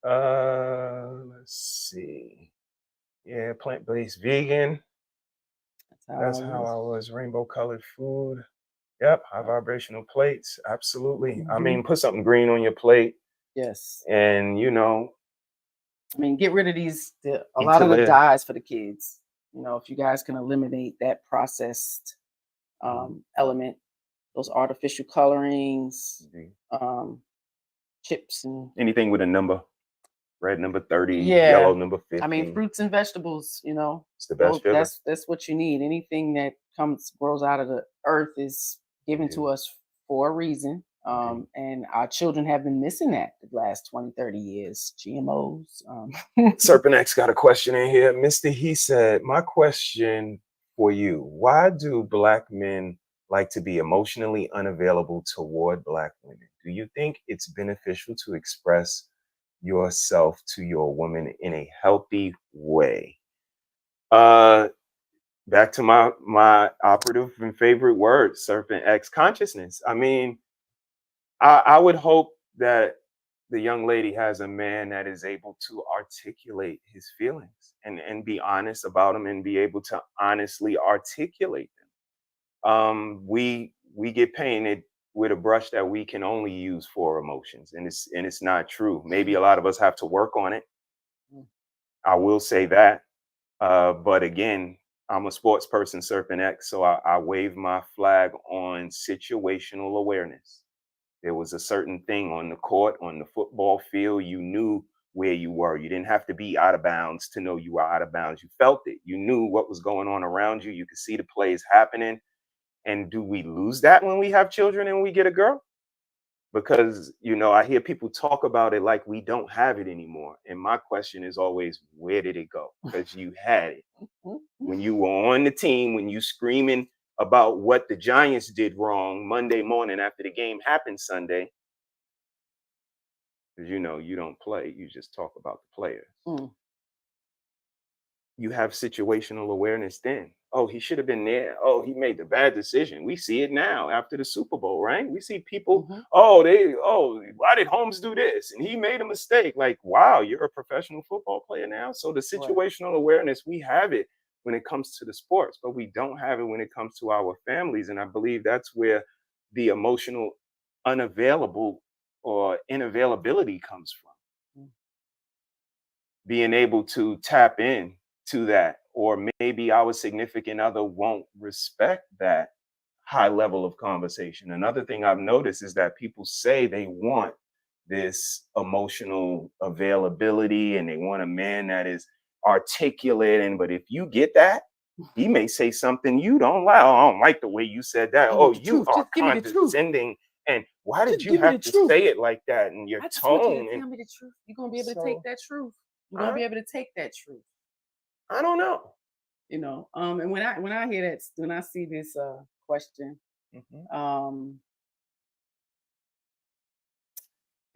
Let's see. Yeah, plant-based vegan. That's how I was. Rainbow colored food. Yep, high vibrational plates. Absolutely. I mean, put something green on your plate. Yes. And get rid of a lot of the dyes for the kids. If you guys can eliminate that processed element, those artificial colorings, chips, and anything with a number. Red number 30, yellow number 50. Fruits and vegetables, it's the best sugar. That's what you need. Anything that grows out of the earth is given to us for a reason. And our children have been missing that the last 20, 30 years. GMOs. Serpent X got a question in here. Mr. He said, my question for you, why do Black men like to be emotionally unavailable toward Black women? Do you think it's beneficial to express yourself to your woman in a healthy way? Back to my operative and favorite word, Serpent X, consciousness. I mean, I would hope that the young lady has a man that is able to articulate his feelings and be honest about them and be able to honestly articulate them. We get painted with a brush that we can only use for emotions, and it's not true. Maybe a lot of us have to work on it. I will say that. But again, I'm a sports person, Serpent X, so I wave my flag on situational awareness. There was a certain thing on the court, on the football field. You knew where you were. You didn't have to be out of bounds to know you were out of bounds. You felt it. You knew what was going on around you. You could see the plays happening. And do we lose that when we have children and we get a girl? Because, I hear people talk about it like we don't have it anymore. And my question is always, where did it go? Because you had it. When you were on the team, when you screaming about what the Giants did wrong Monday morning after the game happened Sunday, because you don't play, you just talk about the players. You have situational awareness then. Oh, he should have been there. Oh, he made the bad decision. We see it now after the Super Bowl, right? We see people, why did Holmes do this? And he made a mistake. Like, wow, you're a professional football player now. So the situational awareness, we have it when it comes to the sports, but we don't have it when it comes to our families. And I believe that's where the emotional unavailable or inavailability comes from. Being able to tap in to that, or maybe our significant other won't respect that high level of conversation. Another thing I've noticed is that people say they want this emotional availability and they want a man that is articulate, but if you get that, he may say something you don't like. Oh, I don't like the way you said that. I Oh, want the you truth. are Just give me the truth. condescending. And why did Just you give me the have to truth. say it like that? And your I just want you tone. to And tell me the truth. You're gonna be able to so, take that truth. You're gonna be able to take that truth. I don't know. You know. And when I hear that, when I see this question,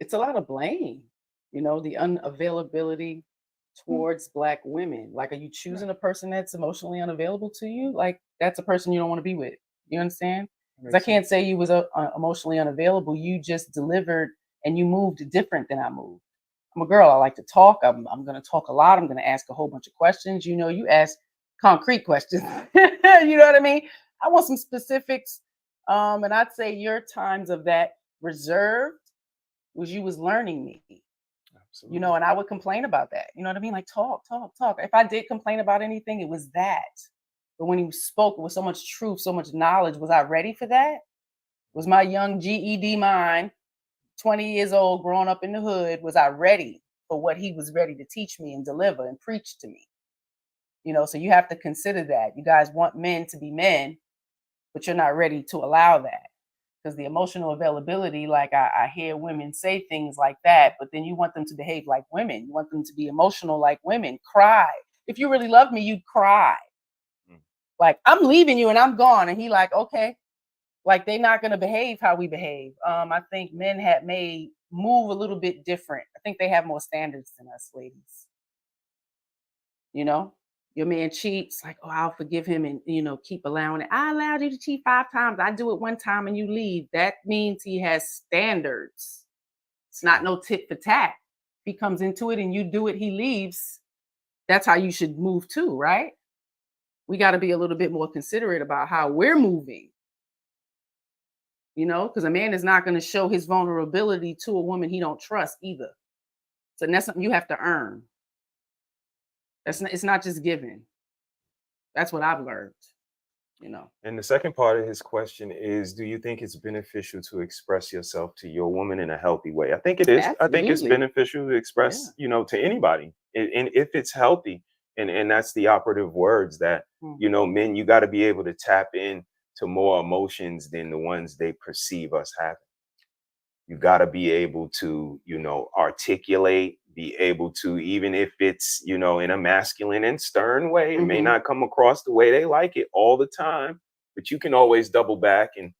it's a lot of blame. You know, the unavailability towards Black women. Like, are you choosing a person that's emotionally unavailable to you? Like, that's a person you don't want to be with. You understand? Because I can't say you was emotionally unavailable. You just delivered and you moved different than I moved. I'm a girl. I like to talk. I'm going to talk a lot. I'm going to ask a whole bunch of questions. You know, you ask concrete questions. You know what I mean? I want some specifics. And I'd say your times of that reserved was you was learning me. Absolutely. You know, and I would complain about that. You know what I mean? Like, talk. If I did complain about anything, it was that. But when he spoke with so much truth, so much knowledge, was I ready for that? Was my young GED mind, 20 years old, growing up in the hood, was I ready for what he was ready to teach me and deliver and preach to me? You know, so you have to consider that. You guys want men to be men, but you're not ready to allow that. Because the emotional availability, like I hear women say things like that, but then you want them to behave like women. You want them to be emotional like women, cry. If you really love me, you'd cry. Like, I'm leaving you and I'm gone. And he like, okay. Like, they're not going to behave how we behave. I think men may move a little bit different. I think they have more standards than us ladies. You know? Your man cheats, like, oh, I'll forgive him and, you know, keep allowing it. I allowed you to cheat 5 times. I do it 1 time and you leave. That means he has standards. It's not no tit for tat. If he comes into it and you do it, he leaves. That's how you should move too, right? We got to be a little bit more considerate about how we're moving. You know, because a man is not going to show his vulnerability to a woman he don't trust either. So that's something you have to earn. It's not just given. That's what I've learned, you know. And the second part of his question is, do you think it's beneficial to express yourself to your woman in a healthy way? I think it is. I think it's Absolutely. beneficial to express, you know, to anybody. And if it's healthy, and that's the operative words that, you know, men, you got to be able to tap in to more emotions than the ones they perceive us having. You got to be able to, you know, articulate, be able to, even if it's, you know, in a masculine and stern way, it may not come across the way they like it all the time, but you can always double back and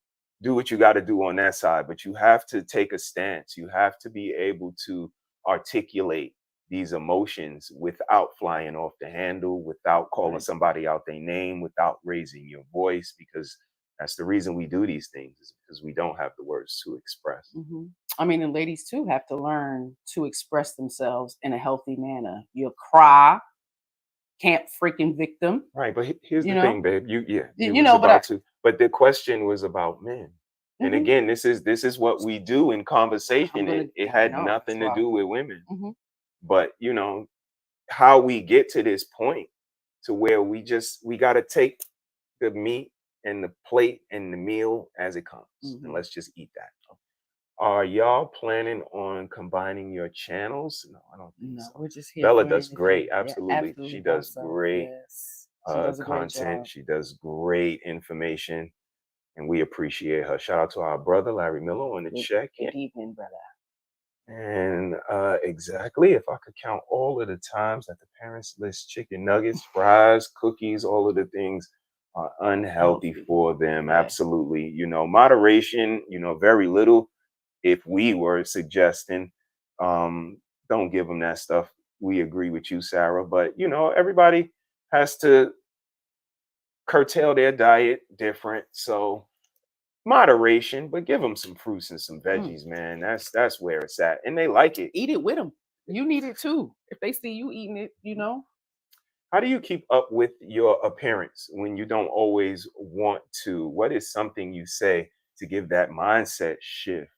do what you got to do on that side. But you have to take a stance. You have to be able to articulate these emotions without flying off the handle, without calling somebody out their name, without raising your voice, because that's the reason we do these things, is because we don't have the words to express. I mean, and ladies too have to learn to express themselves in a healthy manner. You'll cry, can't freaking victim. Right, but here's You the know? thing, babe. You You was know, but about to, but the question was about men. And again, this is what we do in conversation. It had nothing to do with women. But you know, how we get to this point to where we got to take the meat and the plate and the meal as it comes, and let's just eat that. Are y'all planning on combining your channels? No, I don't think so. We're just here. Bella does great. Absolutely. She does great Yes. She does a great content. job. She does great information, and we appreciate her. Shout out to our brother Larry Miller on the check. Good evening, brother. And exactly, if I could count all of the times that the parents list chicken nuggets, fries, cookies, all of the things are unhealthy for them. Absolutely. You know, moderation, you know, very little. If we were suggesting, don't give them that stuff. We agree with you, Sarah. But, you know, everybody has to curtail their diet different. So moderation, but give them some fruits and some veggies, man. That's where it's at. And they like it. Eat it with them. You need it too. If they see you eating it, you know. How do you keep up with your appearance when you don't always want to? What is something you say to give that mindset shift?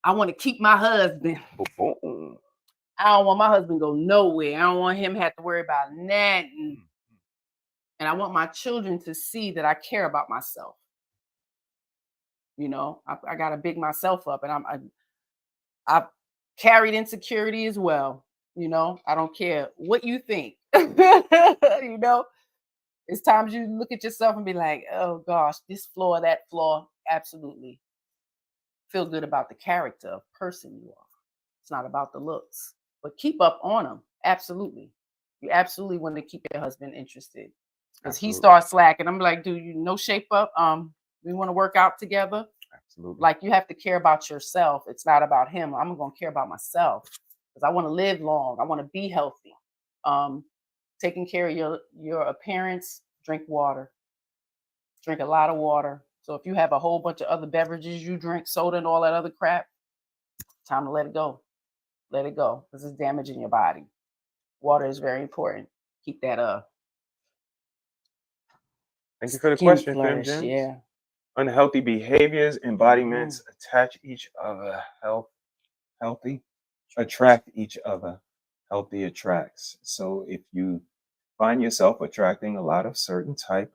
I want to keep my husband. I don't want my husband to go nowhere. I don't want him to have to worry about nothing. And I want my children to see that I care about myself. You know, I got to big myself up, and I've carried insecurity as well. You know, I don't care what you think. You know, It's times you look at yourself and be like, oh gosh, this flaw, that flaw. Absolutely. Feel good about the character of person you are. It's not about the looks, but keep up on them. Absolutely. You absolutely want to keep your husband interested, because he starts slacking. I'm like, dude, you no shape up. We want to work out together. Absolutely. Like, you have to care about yourself. It's not about him. I'm going to care about myself, because I want to live long. I want to be healthy. Taking care of your appearance. Drink water. Drink a lot of water. So if you have a whole bunch of other beverages you drink, soda and all that other crap, time to let it go. Let it go, because it's damaging your body. Water is very important. Keep that Thank you for the skin question, Fem flourish. Gems. Yeah. Unhealthy behaviors, embodiments attach each other. Healthy attract each other. Healthy attracts. So if you find yourself attracting a lot of certain type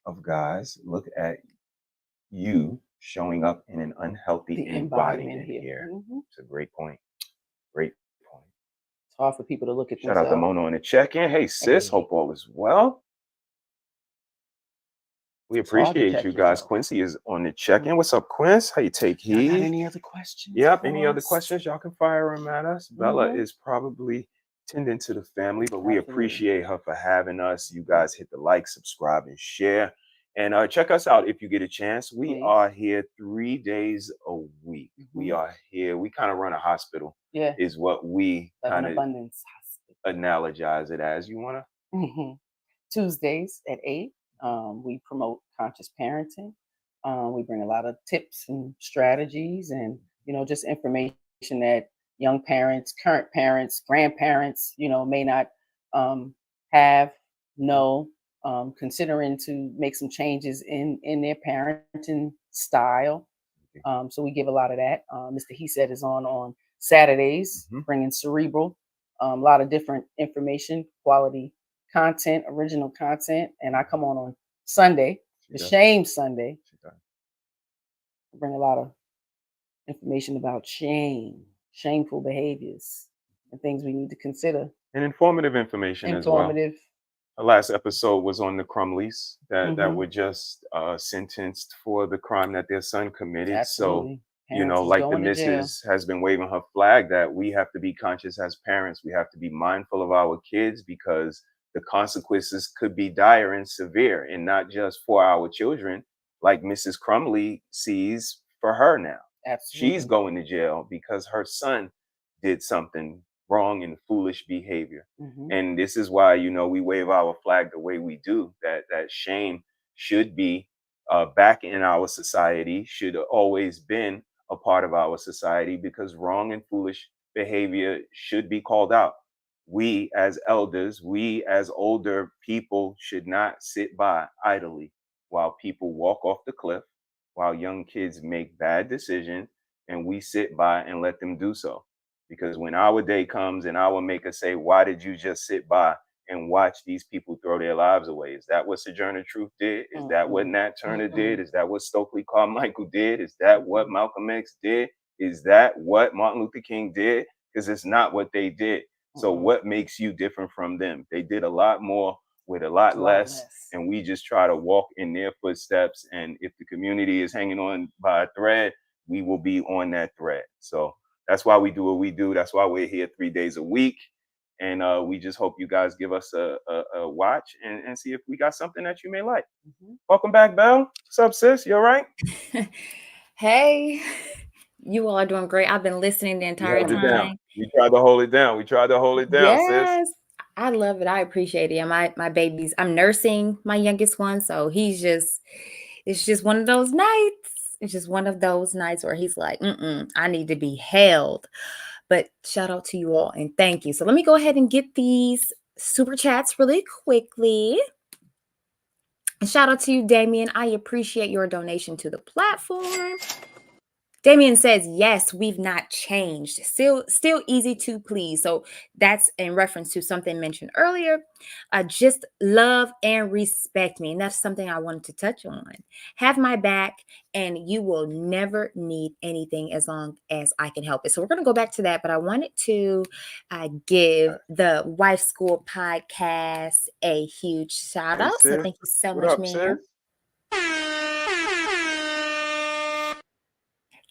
of guys, look at you showing up in an unhealthy The embodiment here. here. It's a great point. Great point. It's hard for people to look at Shout out to themselves. Mono in the check-in. Hey sis, hope all is well. We appreciate check you guys. yourself. Quincy is on the check-in. What's up, Quince? How you take Y'all got heed? any other questions? Yep. Any other questions? Y'all can fire them at us. Bella Mhm. is probably tending to the family, but we Absolutely. appreciate her for having us. You guys hit the like, subscribe, and share. And check us out if you get a chance. We Please. are here 3 days a week. We Mhm. are here. We kind of run a hospital, Yeah. is what we Like an kind of abundance hospital. analogize it as. You want to? Mhm. Tuesdays at 8, we promote conscious parenting. We bring a lot of tips and strategies, and just information that young parents, current parents, grandparents, may not have, know, considering to make some changes in their parenting style. So we give a lot of that. Mr. He Said is on Saturdays, bringing cerebral, a lot of different information, quality content, original content, and I come on Sunday, the Shame Sunday. I bring a lot of information about shame, shameful behaviors, and things we need to consider. And informative information as well. Our last episode was on the Crumleys that were just sentenced for the crime that their son committed. Absolutely. So, like the missus has been waving her flag that we have to be conscious as parents. We have to be mindful of our kids, because the consequences could be dire and severe, and not just for our children, like Mrs. Crumley sees for her now. Absolutely. She's going to jail because her son did something wrong and foolish behavior. And this is why, we wave our flag the way we do, that shame should be back in our society, should always been a part of our society, because wrong and foolish behavior should be called out. We as elders, we as older people should not sit by idly while people walk off the cliff, while young kids make bad decisions, and we sit by and let them do so. Because when our day comes and our maker say, why did you just sit by and watch these people throw their lives away? Is that what Sojourner Truth did? Is that what Nat Turner did? Is that what Stokely Carmichael did? Is that what Malcolm X did? Is that what Martin Luther King did? Because it's not what they did. So what makes you different from them? They did a lot more with a lot less, and we just try to walk in their footsteps. And if the community is hanging on by a thread, we will be on that thread. So that's why we do what we do. That's why we're here 3 days a week. And we just hope you guys give us a watch and see if we got something that you may like. Welcome back, Belle. What's up, sis? You all right? Hey, you all are doing great. I've been listening the entire time. We tried to hold it down. Yes, sis. I love it. I appreciate it. And my babies, I'm nursing my youngest one, so it's just one of those nights. It's just one of those nights where he's like, I need to be held. But shout out to you all and thank you. So let me go ahead and get these super chats really quickly. And shout out to you, Damien. I appreciate your donation to the platform. Damien says, yes, we've not changed. Still easy to please. So that's in reference to something mentioned earlier. Just love and respect me. And that's something I wanted to touch on. Have my back, and you will never need anything as long as I can help it. So we're going to go back to that, but I wanted to give the Wife School podcast a huge shout Hey out. So sis, thank you so what much, up, ma'am. sis?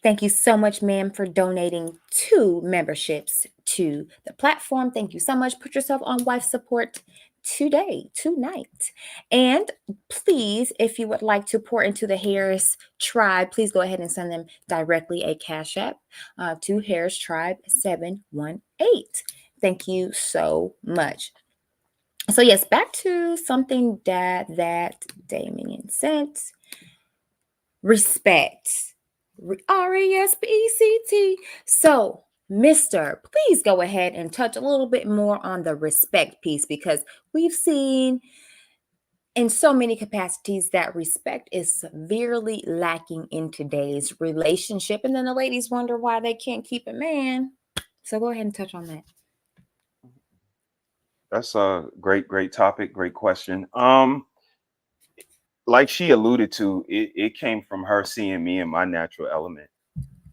Thank you so much, ma'am, for donating 2 memberships to the platform. Thank you so much. Put yourself on wife support today, tonight. And please, if you would like to pour into the Harris Tribe, please go ahead and send them directly a Cash App to Harris Tribe 718. Thank you so much. So yes, back to something that Damien sent. Respect. RESPECT. So, Mr., please go ahead and touch a little bit more on the respect piece, because we've seen in so many capacities that respect is severely lacking in today's relationship. And then the ladies wonder why they can't keep a man. So go ahead and touch on that. That's a great topic, great question. Like she alluded to, it came from her seeing me in my natural element.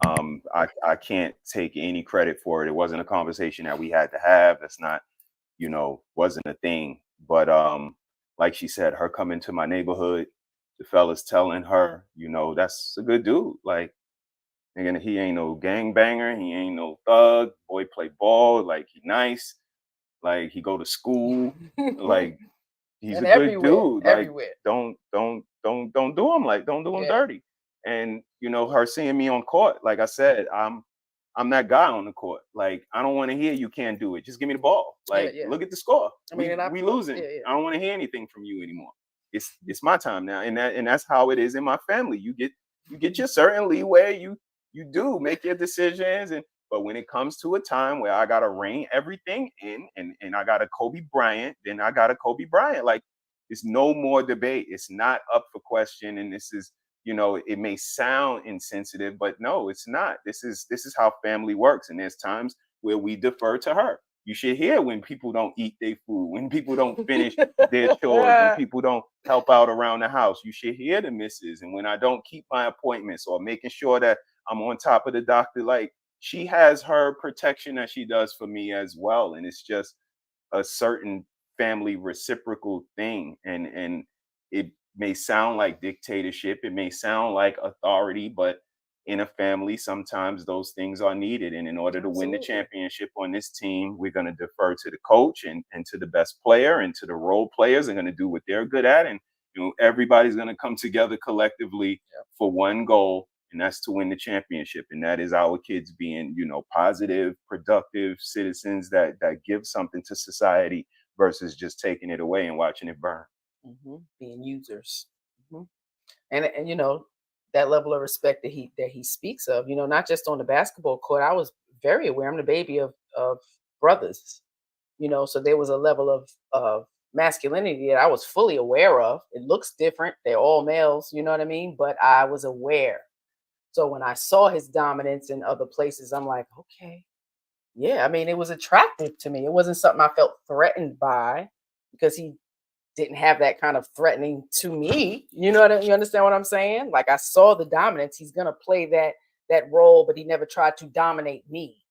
I can't take any credit for it. It wasn't a conversation that we had to have. That's not, wasn't a thing. But like she said, her coming to my neighborhood, the fellas telling her, that's a good dude. Like, again, he ain't no gangbanger, he ain't no thug. Boy play ball, like he nice, like he go to school, like he's And a good everywhere, dude. Like, everywhere. don't do him, like, don't do him Yeah. dirty. And her seeing me on court, like I said, I'm that guy on the court. Like, I don't want to hear you can't do it. Just give me the ball. Like, Yeah. look at the score. I mean, we losing. yeah. I don't want to hear anything from you anymore. It's my time now, and that's how it is in my family. You get your certain leeway. You do make your decisions, but when it comes to a time where I gotta rein everything in, and I got a Kobe Bryant, then I got a Kobe Bryant. Like, it's no more debate. It's not up for question. And this is, it may sound insensitive, but no, it's not. This is how family works. And there's times where we defer to her. You should hear when people don't eat their food, when people don't finish their chores, when people don't help out around the house. You should hear the misses. And when I don't keep my appointments, or making sure that I'm on top of the doctor, like, she has her protection that she does for me as well. And it's just a certain family reciprocal thing. And it may sound like dictatorship, it may sound like authority, but in a family, sometimes those things are needed. And in order to win the championship on this team, we're going to defer to the coach and to the best player and to the role players. Are going to do what they're good at. And everybody's going to come together collectively for one goal, and that's to win the championship. And that is our kids being, positive, productive citizens that give something to society, versus just taking it away and watching it burn. Being users. And that level of respect that he speaks of, not just on the basketball court. I was very aware. I'm the baby of brothers, so there was a level of masculinity that I was fully aware of. It looks different. They're all males, you know what I mean? But I was aware. So when I saw his dominance in other places, I'm like, okay, yeah. I mean, it was attractive to me. It wasn't something I felt threatened by, because he didn't have that kind of threatening to me. You understand what I'm saying? Like, I saw the dominance. He's gonna play that role, but he never tried to dominate me.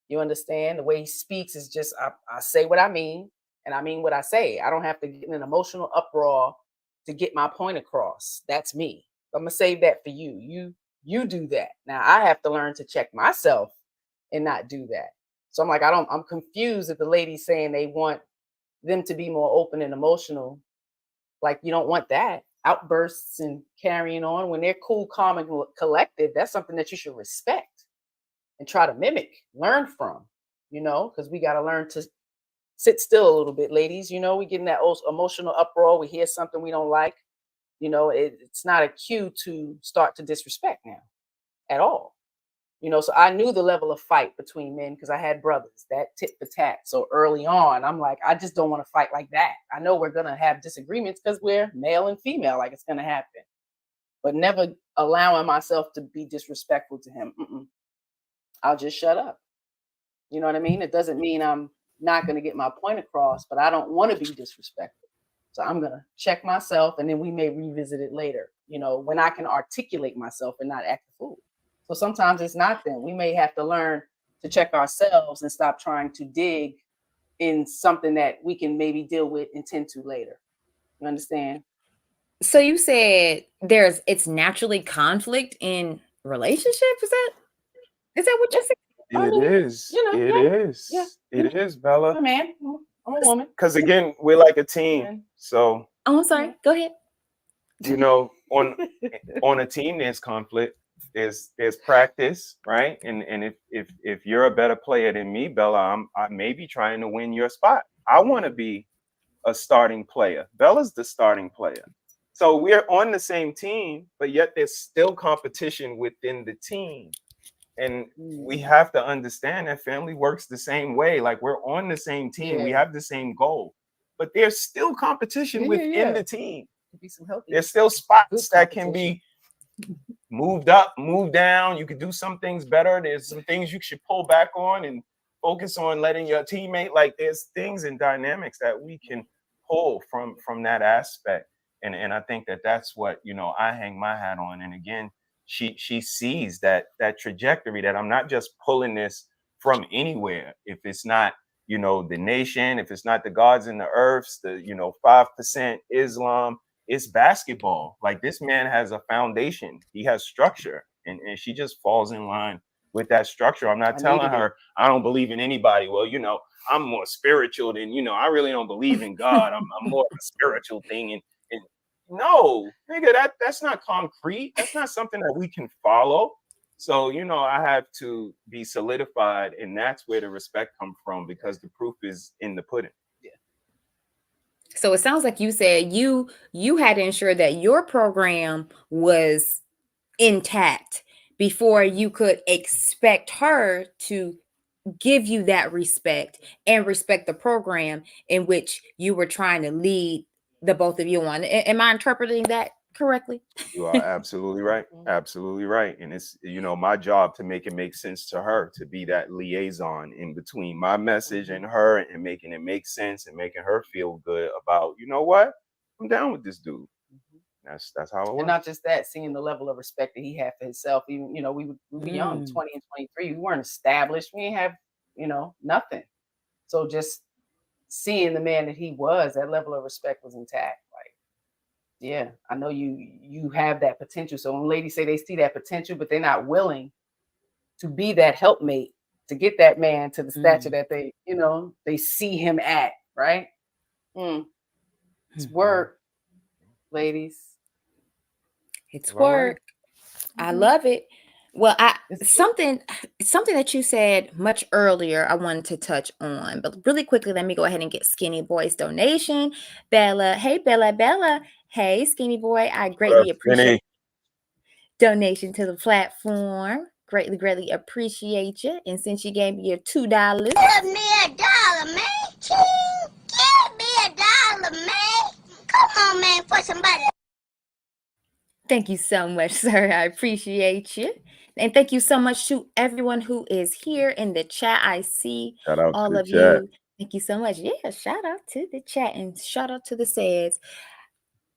You understand? The way he speaks is just, I say what I mean, and I mean what I say. I don't have to get in an emotional uproar to get my point across. That's me. I'm gonna save that for you. You do that. Now I have to learn to check myself and not do that. So I'm confused at the ladies saying they want them to be more open and emotional. Like, you don't want that. Outbursts and carrying on when they're cool, calm, and collected. That's something that you should respect and try to mimic, learn from, because we got to learn to sit still a little bit, ladies. We get in that emotional uproar. We hear something we don't like. It's not a cue to start to disrespect now at all. So I knew the level of fight between men, because I had brothers, that tit for tat. So early on, I'm like, I just don't want to fight like that. I know we're going to have disagreements because we're male and female, like it's going to happen. but never allowing myself to be disrespectful to him. I'll just shut up. You know what I mean? It doesn't mean I'm not going to get my point across, but I don't want to be disrespectful. So I'm going to check myself, and then we may revisit it later, when I can articulate myself and not act a fool. So sometimes it's not then. We may have to learn to check ourselves and stop trying to dig in something that we can maybe deal with and tend to later. You understand? So you said it's naturally conflict in relationships. Is that what you said? It is. It is, Bella. I'm a man. I'm a woman. Because again, we're like a team. So. Oh, I'm sorry. Go ahead. On a team, there's conflict. There's practice, right? And if you're a better player than me, Bella, I may be trying to win your spot. I want to be a starting player. Bella's the starting player. So we're on the same team, but yet there's still competition within the team. And we have to understand that family works the same way. Like, we're on the same team. We have the same goal, but there's still competition within the team. There's still spots that can be moved up, moved down. You could do some things better. There's some things you should pull back on and focus on letting your teammate, like, there's things and dynamics that we can pull from that aspect. And I think that's what, I hang my hat on. And again, she sees that trajectory, that I'm not just pulling this from anywhere. If it's not, the nation, if it's not the gods and the earths, the, 5% Islam, it's basketball. Like, this man has a foundation. He has structure, and she just falls in line with that structure. I'm not telling her I don't believe in anybody. Well, I'm more spiritual than, I really don't believe in God. I'm more of a spiritual thing. And no, nigga, that's not concrete. That's not something that we can follow. So, I have to be solidified, and that's where the respect comes from, because the proof is in the pudding. So it sounds like you said you had to ensure that your program was intact before you could expect her to give you that respect and respect the program in which you were trying to lead the both of you on. Am I interpreting that correctly? You are absolutely right. Absolutely right. And it's, my job to make sense to her, to be that liaison in between my message and her, and making it make sense and making her feel good about, what? I'm down with this dude. That's how it works. And not just that, seeing the level of respect that he had for himself. Even, we were young, 20 and 23. We weren't established. We didn't have, nothing. So just seeing the man that he was, that level of respect was intact. Like, yeah, I know you have that potential. So when ladies say they see that potential, but they're not willing to be that helpmate to get that man to the stature that they, they see him at, right? It's work, ladies. It's work. I love it. Well, something that you said much earlier I wanted to touch on, but really quickly, let me go ahead and get Skinny Boy's donation. Bella, hey Bella, hey Skinny Boy, I greatly appreciate donation to the platform. Greatly appreciate you. And since you gave me your $2, give me $1, man. Ching. Give me $1, man. Come on, man, for somebody. Thank you so much, sir. I appreciate you. And thank you so much to everyone who is here in the chat. I see all of you. Thank you so much. Yeah, shout out to the chat and shout out to the says.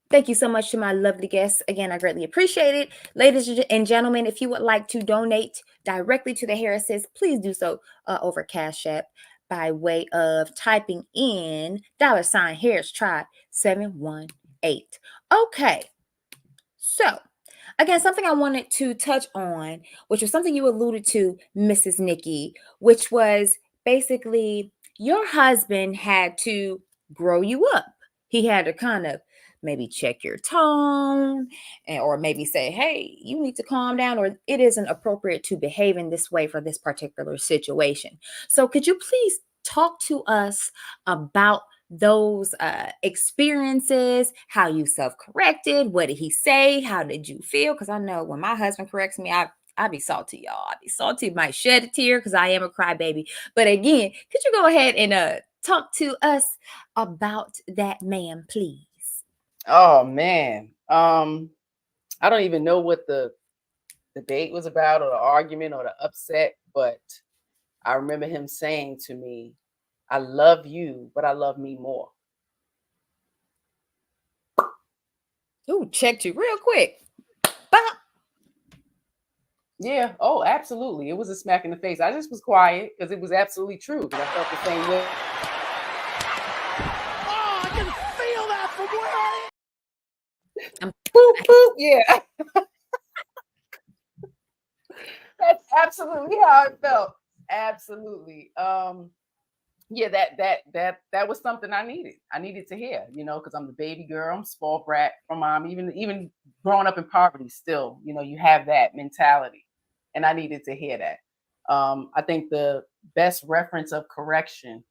Thank you so much to my lovely guests. Again, I greatly appreciate it. Ladies and gentlemen, if you would like to donate directly to the Harrises, please do so over Cash App by way of typing in $Harris Tribe 718. Okay. So, again, something I wanted to touch on, which was something you alluded to, Mrs. Nikki, which was basically your husband had to grow you up. He had to kind of maybe check your tone, or maybe say, hey, you need to calm down, or it isn't appropriate to behave in this way for this particular situation. So could you please talk to us about those experiences, how you self-corrected, what did he say, how did you feel? Because I know when my husband corrects me, I be salty, y'all. I be salty, might shed a tear because I am a crybaby. But again, could you go ahead and talk to us about that, ma'am, please? Oh man, I don't even know what the debate was about, or the argument, or the upset, but I remember him saying to me, I love you, but I love me more. Ooh, checked you real quick. Bop. Yeah. Oh, absolutely. It was a smack in the face. I just was quiet because it was absolutely true. Because I felt the same way. Oh, I can feel that from where I I'm Boop, boop. Yeah. That's absolutely how it felt. Absolutely. Yeah, that was something I needed. I needed to hear, because I'm the baby girl, I'm spoiled brat from mom. Even growing up in poverty, still, you have that mentality, and I needed to hear that. I think the best reference of correction,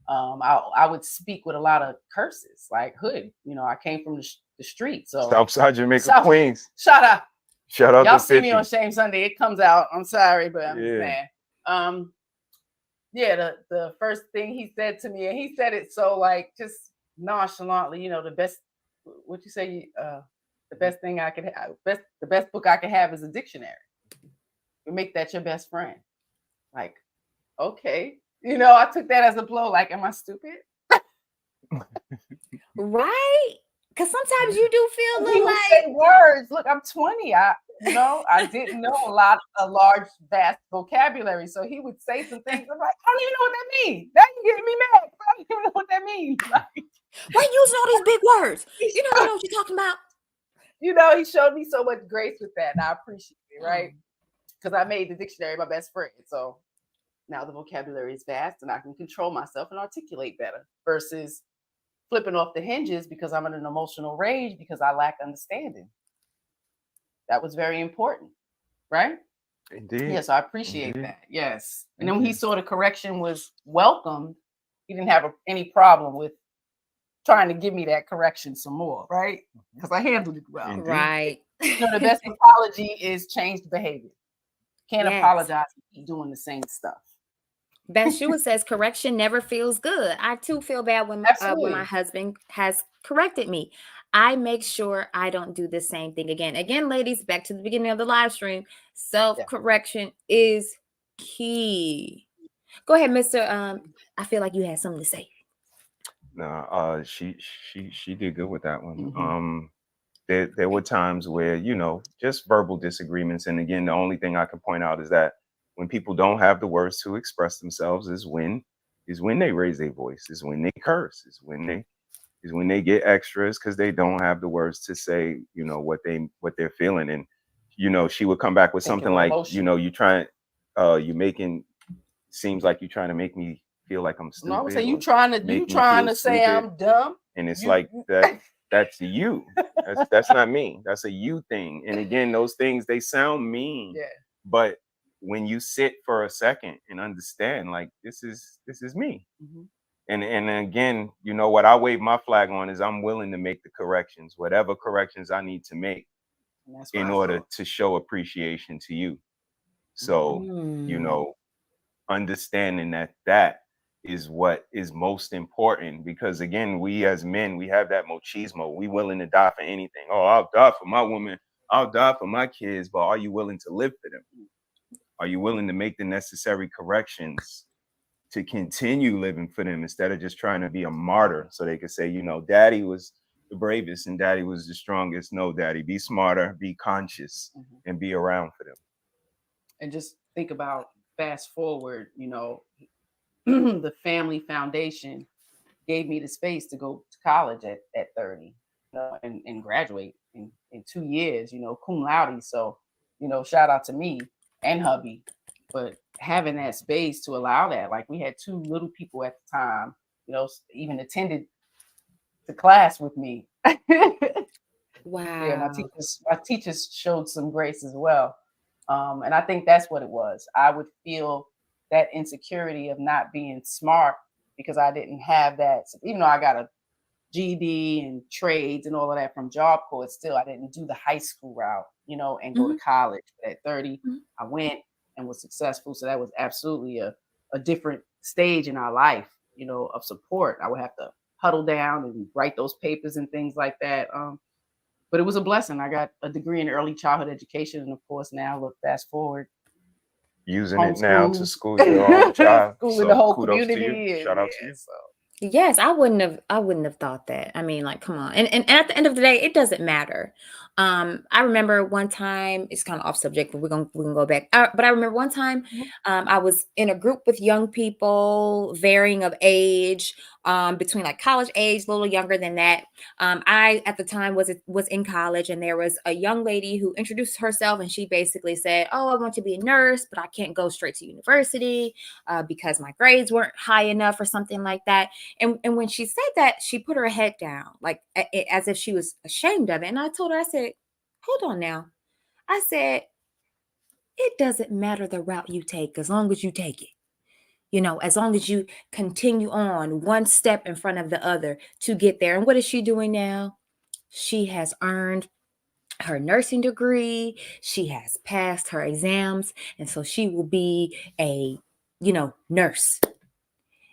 I would speak with a lot of curses, like hood. I came from the street, so Southside Jamaica, South. Queens. Shut up. Shout out Y'all to see me 50. on Shame Sunday. It comes out. I'm sorry, but I'm just Yeah. mad. Yeah, the first thing he said to me, and he said it so like just nonchalantly, the best, what you say, the best thing I could have, the best book I could have is a dictionary. You make that your best friend. Like, okay. I took that as a blow. Like, am I stupid? Right? Because sometimes you do feel a He little would like, say words. Look, I'm 20. I didn't know a large, vast vocabulary. So he would say some things. I'm like, I don't even know what that means. Now you're getting me mad. I don't even know what that means. Like, why you using all these big words? You don't even know what you're talking about. he showed me so much grace with that, and I appreciate it, right? Because I made the dictionary my best friend. So now the vocabulary is vast, and I can control myself and articulate better versus flipping off the hinges because I'm in an emotional rage because I lack understanding. That was very important, right? Indeed. Yes, I appreciate that. Yes. And then when he saw the correction was welcomed, he didn't have any problem with trying to give me that correction some more, right? Because I handled it well. Indeed. Right. The best apology is changed behavior. Can't Yes. apologize and keep doing the same stuff. Bathsheba says correction never feels good. I too feel bad when my husband has corrected me. I make sure I don't do the same thing again. Again, ladies, back to the beginning of the live stream. Self-correction is key. Go ahead, Mr. I feel like you had something to say. No, she did good with that one. There were times where, just verbal disagreements. And again, the only thing I can point out is that when people don't have the words to express themselves is when they raise their voice, is when they curse, is when they get extras because they don't have the words to say, what they're feeling. And, she would come back with something like, you making, seems like you're trying to make me feel like I'm stupid. No, I would say you trying to say I'm dumb. And it's like that. That's you. That's not me. That's a you thing. And again, those things, they sound mean. Yeah. But when you sit for a second and understand, like, this is me. And again, what I wave my flag on is I'm willing to make the corrections, whatever corrections I need to make in order to show appreciation to you. So, understanding that is what is most important, because again, we as men, we have that machismo. We willing to die for anything. Oh, I'll die for my woman, I'll die for my kids, but are you willing to live for them? Are you willing to make the necessary corrections to continue living for them instead of just trying to be a martyr so they could say, daddy was the bravest and daddy was the strongest? No, daddy, be smarter, be conscious, and be around for them. And just think about fast forward, the family foundation gave me the space to go to college at 30, and graduate in 2 years, cum laude. So, shout out to me and hubby. But having that space to allow that, like we had 2 little people at the time, even attended the class with me. Wow. Yeah, my teachers showed some grace as well. And I think that's what it was. I would feel that insecurity of not being smart because I didn't have that. Even though I got a GED and trades and all of that from Job Corps, still I didn't do the high school route, and go to college. But at 30, I went and was successful. So that was absolutely a different stage in our life, of support. I would have to huddle down and write those papers and things like that. But it was a blessing. I got a degree in early childhood education, and of course now look, fast forward, Using it now to homeschool, school your own child. schooling the So whole kudos to you. community, and Shout out to you. so Yes, I wouldn't have thought that. I mean, like, come on. And at the end of the day, it doesn't matter. I remember one time, it's kind of off subject, but we can go back. But I remember one time, I was in a group with young people, varying of age, between like college age, a little younger than that. I at the time was in college, and there was a young lady who introduced herself, and she basically said, "Oh, I want to be a nurse, but I can't go straight to university because my grades weren't high enough," or something like that. And when she said that, she put her head down, like as if she was ashamed of it. And I told her, I said, "Hold on now." I said, "It doesn't matter the route you take as long as you take it. As long as you continue on one step in front of the other to get there." And what is she doing now? She has earned her nursing degree. She has passed her exams. And so she will be a, nurse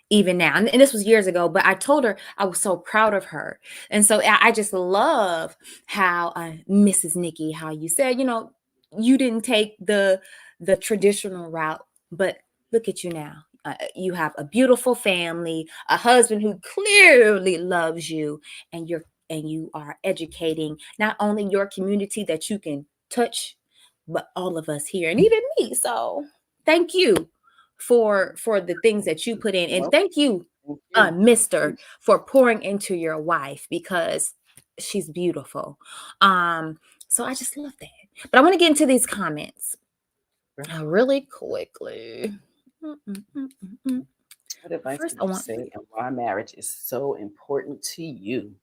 even now. And this was years ago, but I told her I was so proud of her. And so I just love how Mrs. Nikki, how you said, you didn't take the traditional route, but look at you now. You have a beautiful family, a husband who clearly loves you, and you are educating not only your community that you can touch, but all of us here, and even me. So thank you for the things that you put in, and thank you, Mr., for pouring into your wife, because she's beautiful. So I just love that. But I want to get into these comments really quickly. what advice First, would you say, and why marriage is so important to you?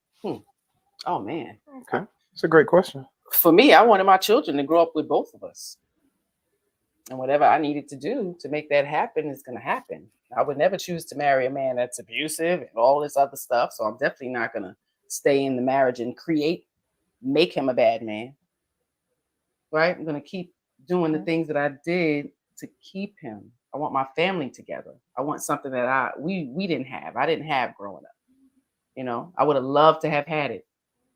Oh man, Okay, it's a great question. for me, I wanted my children to grow up with both of us. And whatever I needed to do to make that happen is going to happen. I would never choose to marry a man that's abusive and all this other stuff. So I'm definitely not going to stay in the marriage and make him a bad man. Right? I'm going to keep doing the things that I did to keep him. I want my family together. I want something that we didn't have. I didn't have growing up. I would have loved to have had it.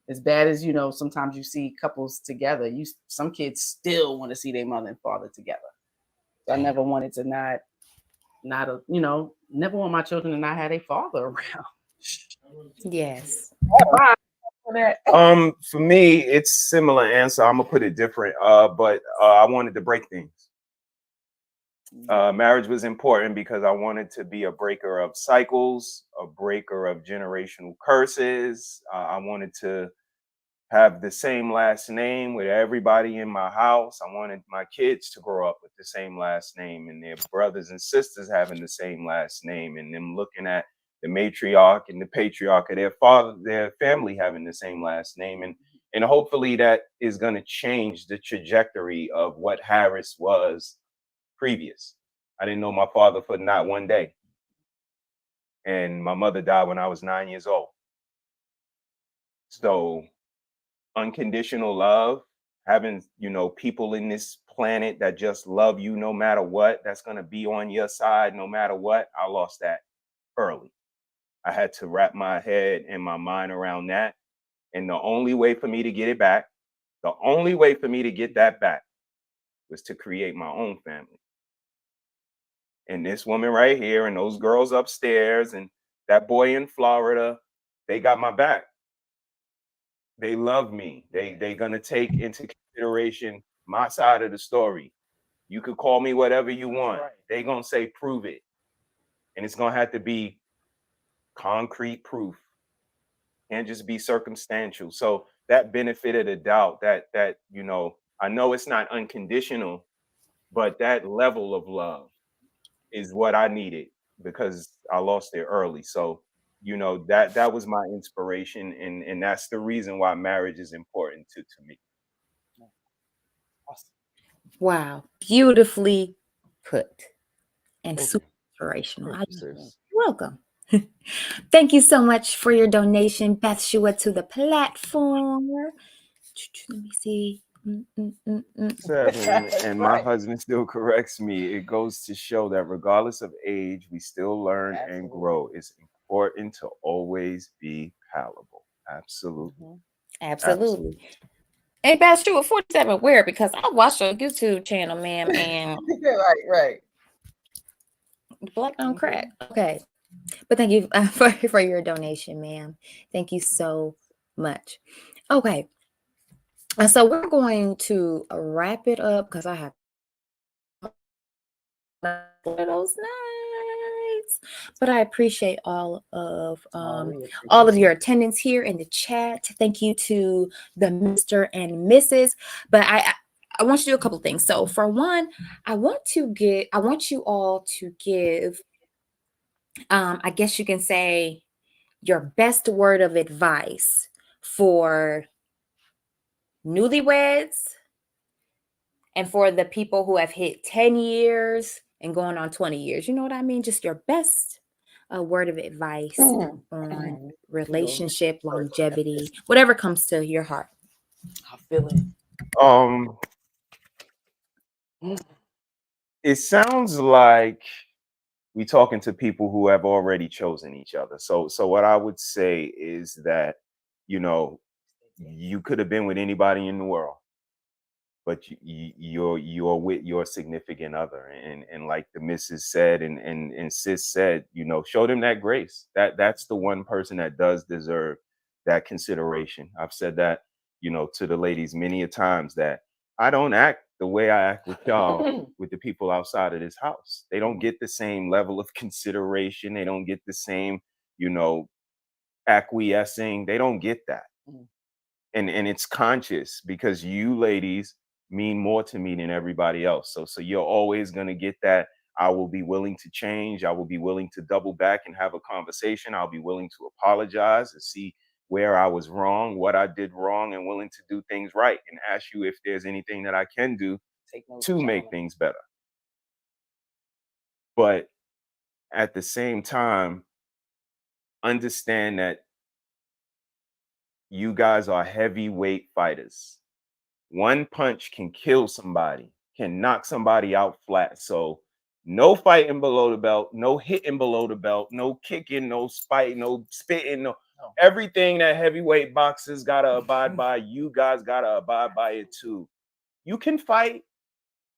As bad as, sometimes you see couples together, some kids still want to see their mother and father together. So I never wanted to never want my children to not have a father around. yes. For me, it's similar answer. I'm gonna put it different. But I wanted to break things. Marriage was important because I wanted to be a breaker of cycles, a breaker of generational curses. I wanted to have the same last name with everybody in my house. I wanted my kids to grow up with the same last name, and their brothers and sisters having the same last name, and them looking at the matriarch and the patriarch of their family having the same last name. And hopefully that is going to change the trajectory of what Harris was previous. I didn't know my father for not one day. And my mother died when I was 9 years old. So unconditional love, having people in this planet that just love you no matter what, that's going to be on your side no matter what, I lost that early. I had to wrap my head and my mind around that, and the only way for me to get it back, the only way for me to get that back, was to create my own family. And this woman right here and those girls upstairs and that boy in Florida, they got my back. They love me. They're going to take into consideration my side of the story. You could call me whatever you want. Right. They're going to say, prove it. And it's going to have to be concrete proof. Can't just be circumstantial. So that benefit of the doubt, that I know it's not unconditional, but that level of love is what I needed because I lost it early. So that was my inspiration, and that's the reason why marriage is important to me. Wow, beautifully put and super inspirational. You're welcome. Thank you so much for your donation, Bathshua, to the platform. Let me see. And my husband still corrects me. It goes to show that regardless of age, we still learn and grow. It's important to always be palatable. Absolutely. Absolutely. Hey, Bastrua 47, where? Because I watched your YouTube channel, ma'am, and right. black on crack. Okay. But thank you for your donation, ma'am. Thank you so much. Okay. So we're going to wrap it up because I have those nights. But I appreciate all of your attendance here in the chat. Thank you to the Mr. and Mrs. But I want you to do a couple things. So for one, I want you all to give I guess you can say your best word of advice for newlyweds and for the people who have hit 10 years and going on 20 years. You know what I mean? Just your best word of advice on relationship, longevity, whatever comes to your heart. I feel it. It sounds like we talking to people who have already chosen each other. So what I would say is that, you know, you could have been with anybody in the world, but you're with your significant other, and like the missus said and sis said, you know, show them that grace. That's the one person that does deserve that consideration. I've said that, you know, to the ladies many a times, that I don't act the way I act with y'all with the people outside of this house. They don't get the same level of consideration. They don't get the same, you know, acquiescing. They don't get that. And it's conscious, because you ladies mean more to me than everybody else. So you're always going to get that. I will be willing to change. I will be willing to double back and have a conversation. I'll be willing to apologize and see where I was wrong, what I did wrong, and willing to do things right, and ask you if there's anything that I can do to make things better. But at the same time, understand that you guys are heavyweight fighters. One punch can kill somebody, can knock somebody out flat. So no fighting below the belt, no hitting below the belt, no kicking, no spite, no spitting, no everything that heavyweight boxers gotta abide by. You guys gotta abide by it too. You can fight,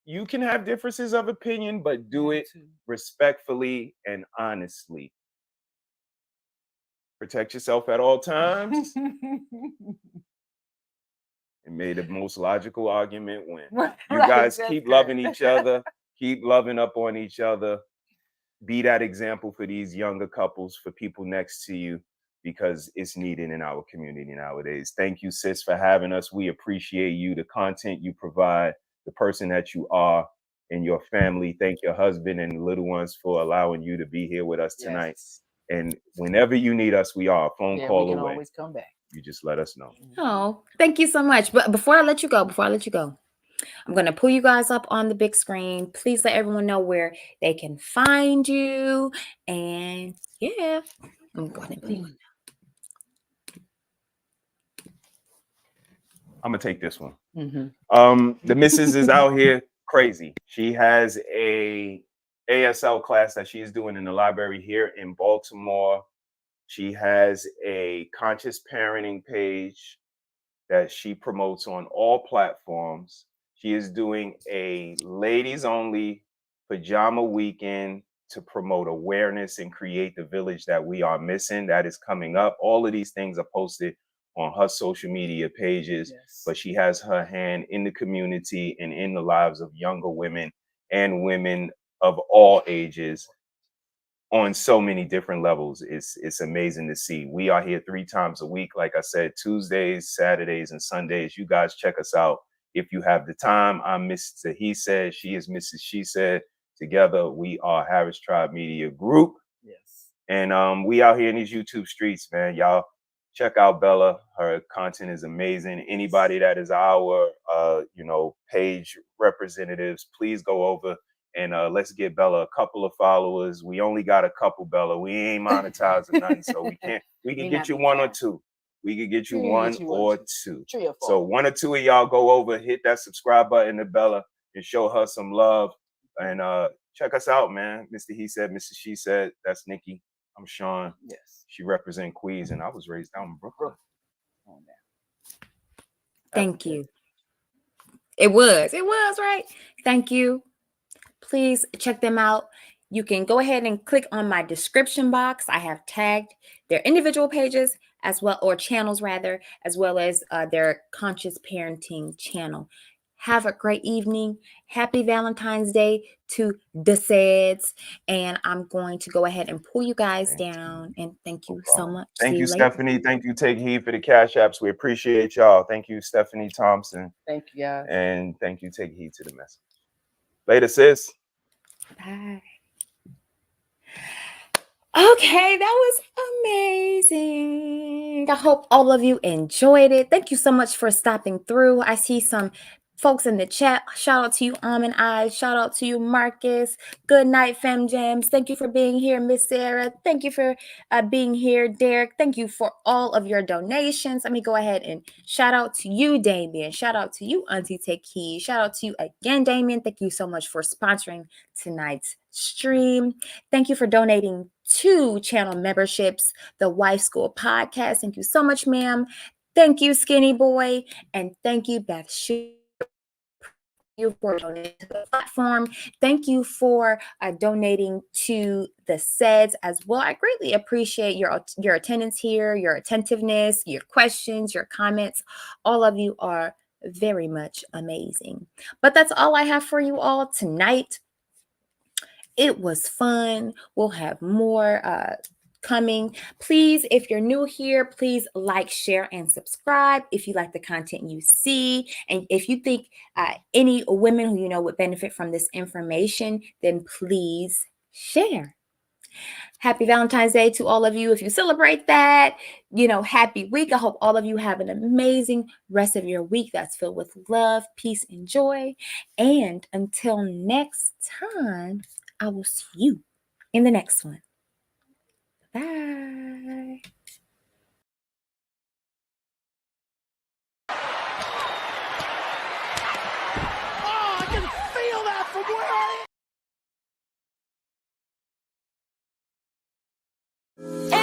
you can have differences of opinion, but do it respectfully and honestly. Protect yourself at all times. And made the most logical argument win. You guys keep loving each other, keep loving up on each other. Be that example for these younger couples, for people next to you, because it's needed in our community nowadays. Thank you, sis, for having us. We appreciate you, the content you provide, the person that you are, and your family. Thank your husband and the little ones for allowing you to be here with us tonight. And whenever you need us, we are a phone call we can away. Always come back. You just let us know. Oh, thank you so much. But before I let you go, I'm going to pull you guys up on the big screen. Please let everyone know where they can find you. And yeah, I'm going to put you. I'm going to take this one. The missus is out here crazy. She has a ASL class that she is doing in the library here in Baltimore. She has a conscious parenting page that she promotes on all platforms. She is doing a ladies only pajama weekend to promote awareness and create the village that we are missing. That is coming up. All of these things are posted on her social media pages, but she has her hand in the community and in the lives of younger women and women of all ages on so many different levels. It's amazing to see. We are here 3 times a week. Like I said, Tuesdays, Saturdays, and Sundays. You guys check us out if you have the time. I'm Mr. He Said. She is Mrs. She Said. Together, we are Harris Tribe Media Group. And we out here in these YouTube streets, man. Y'all check out Bella. Her content is amazing. Anybody that is our, page representatives, please go over and let's get Bella a couple of followers. We only got a couple, Bella. We ain't monetizing nothing, so we can get you 1 or 2. We could get you 1 or 2. 3 or 4. So 1 or 2 of y'all go over, hit that subscribe button to Bella and show her some love. And check us out, man. Mr. He Said, Mrs. She Said. That's Nikki. I'm Sean. Yes. She represents Queens, and I was raised down in Brooklyn. Thank you. It was right. Thank you. Please check them out. You can go ahead and click on my description box. I have tagged their individual pages as well, or channels rather, as well as their conscious parenting channel. Have a great evening. Happy Valentine's Day to the Seds. And I'm going to go ahead and pull you guys down. And thank you so much. Thank See you, later. Stephanie. Thank you, Take Heed, for the Cash Apps. We appreciate y'all. Thank you, Stephanie Thompson. Thank you, guys. And thank you, Take Heed, to the message. Later, sis. Bye. Okay, that was amazing. I hope all of you enjoyed it. Thank you so much for stopping through. I see some folks in the chat. Shout out to you, Almond Eyes. Shout out to you, Marcus. Good night, Fem Jams. Thank you for being here, Miss Sarah. Thank you for being here, Derek. Thank you for all of your donations. Let me go ahead and shout out to you, Damien. Shout out to you, Auntie Take Heed. Shout out to you again, Damien. Thank you so much for sponsoring tonight's stream. Thank you for donating 2 channel memberships, the Wife School Podcast. Thank you so much, ma'am. Thank you, Skinny Boy. And thank you, Beth Shue, for donating to the platform. Thank you for donating to the Seds as well. I greatly appreciate your attendance here, your attentiveness, your questions, your comments. All of you are very much amazing. But that's all I have for you all tonight. It was fun. We'll have more coming. Please, if you're new here, please like, share, and subscribe if you like the content you see. And if you think any women who you know would benefit from this information, then please share. Happy Valentine's Day to all of you. If you celebrate that, happy week. I hope all of you have an amazing rest of your week that's filled with love, peace, and joy. And until next time, I will see you in the next one. Bye. Oh, I can feel that from where I am.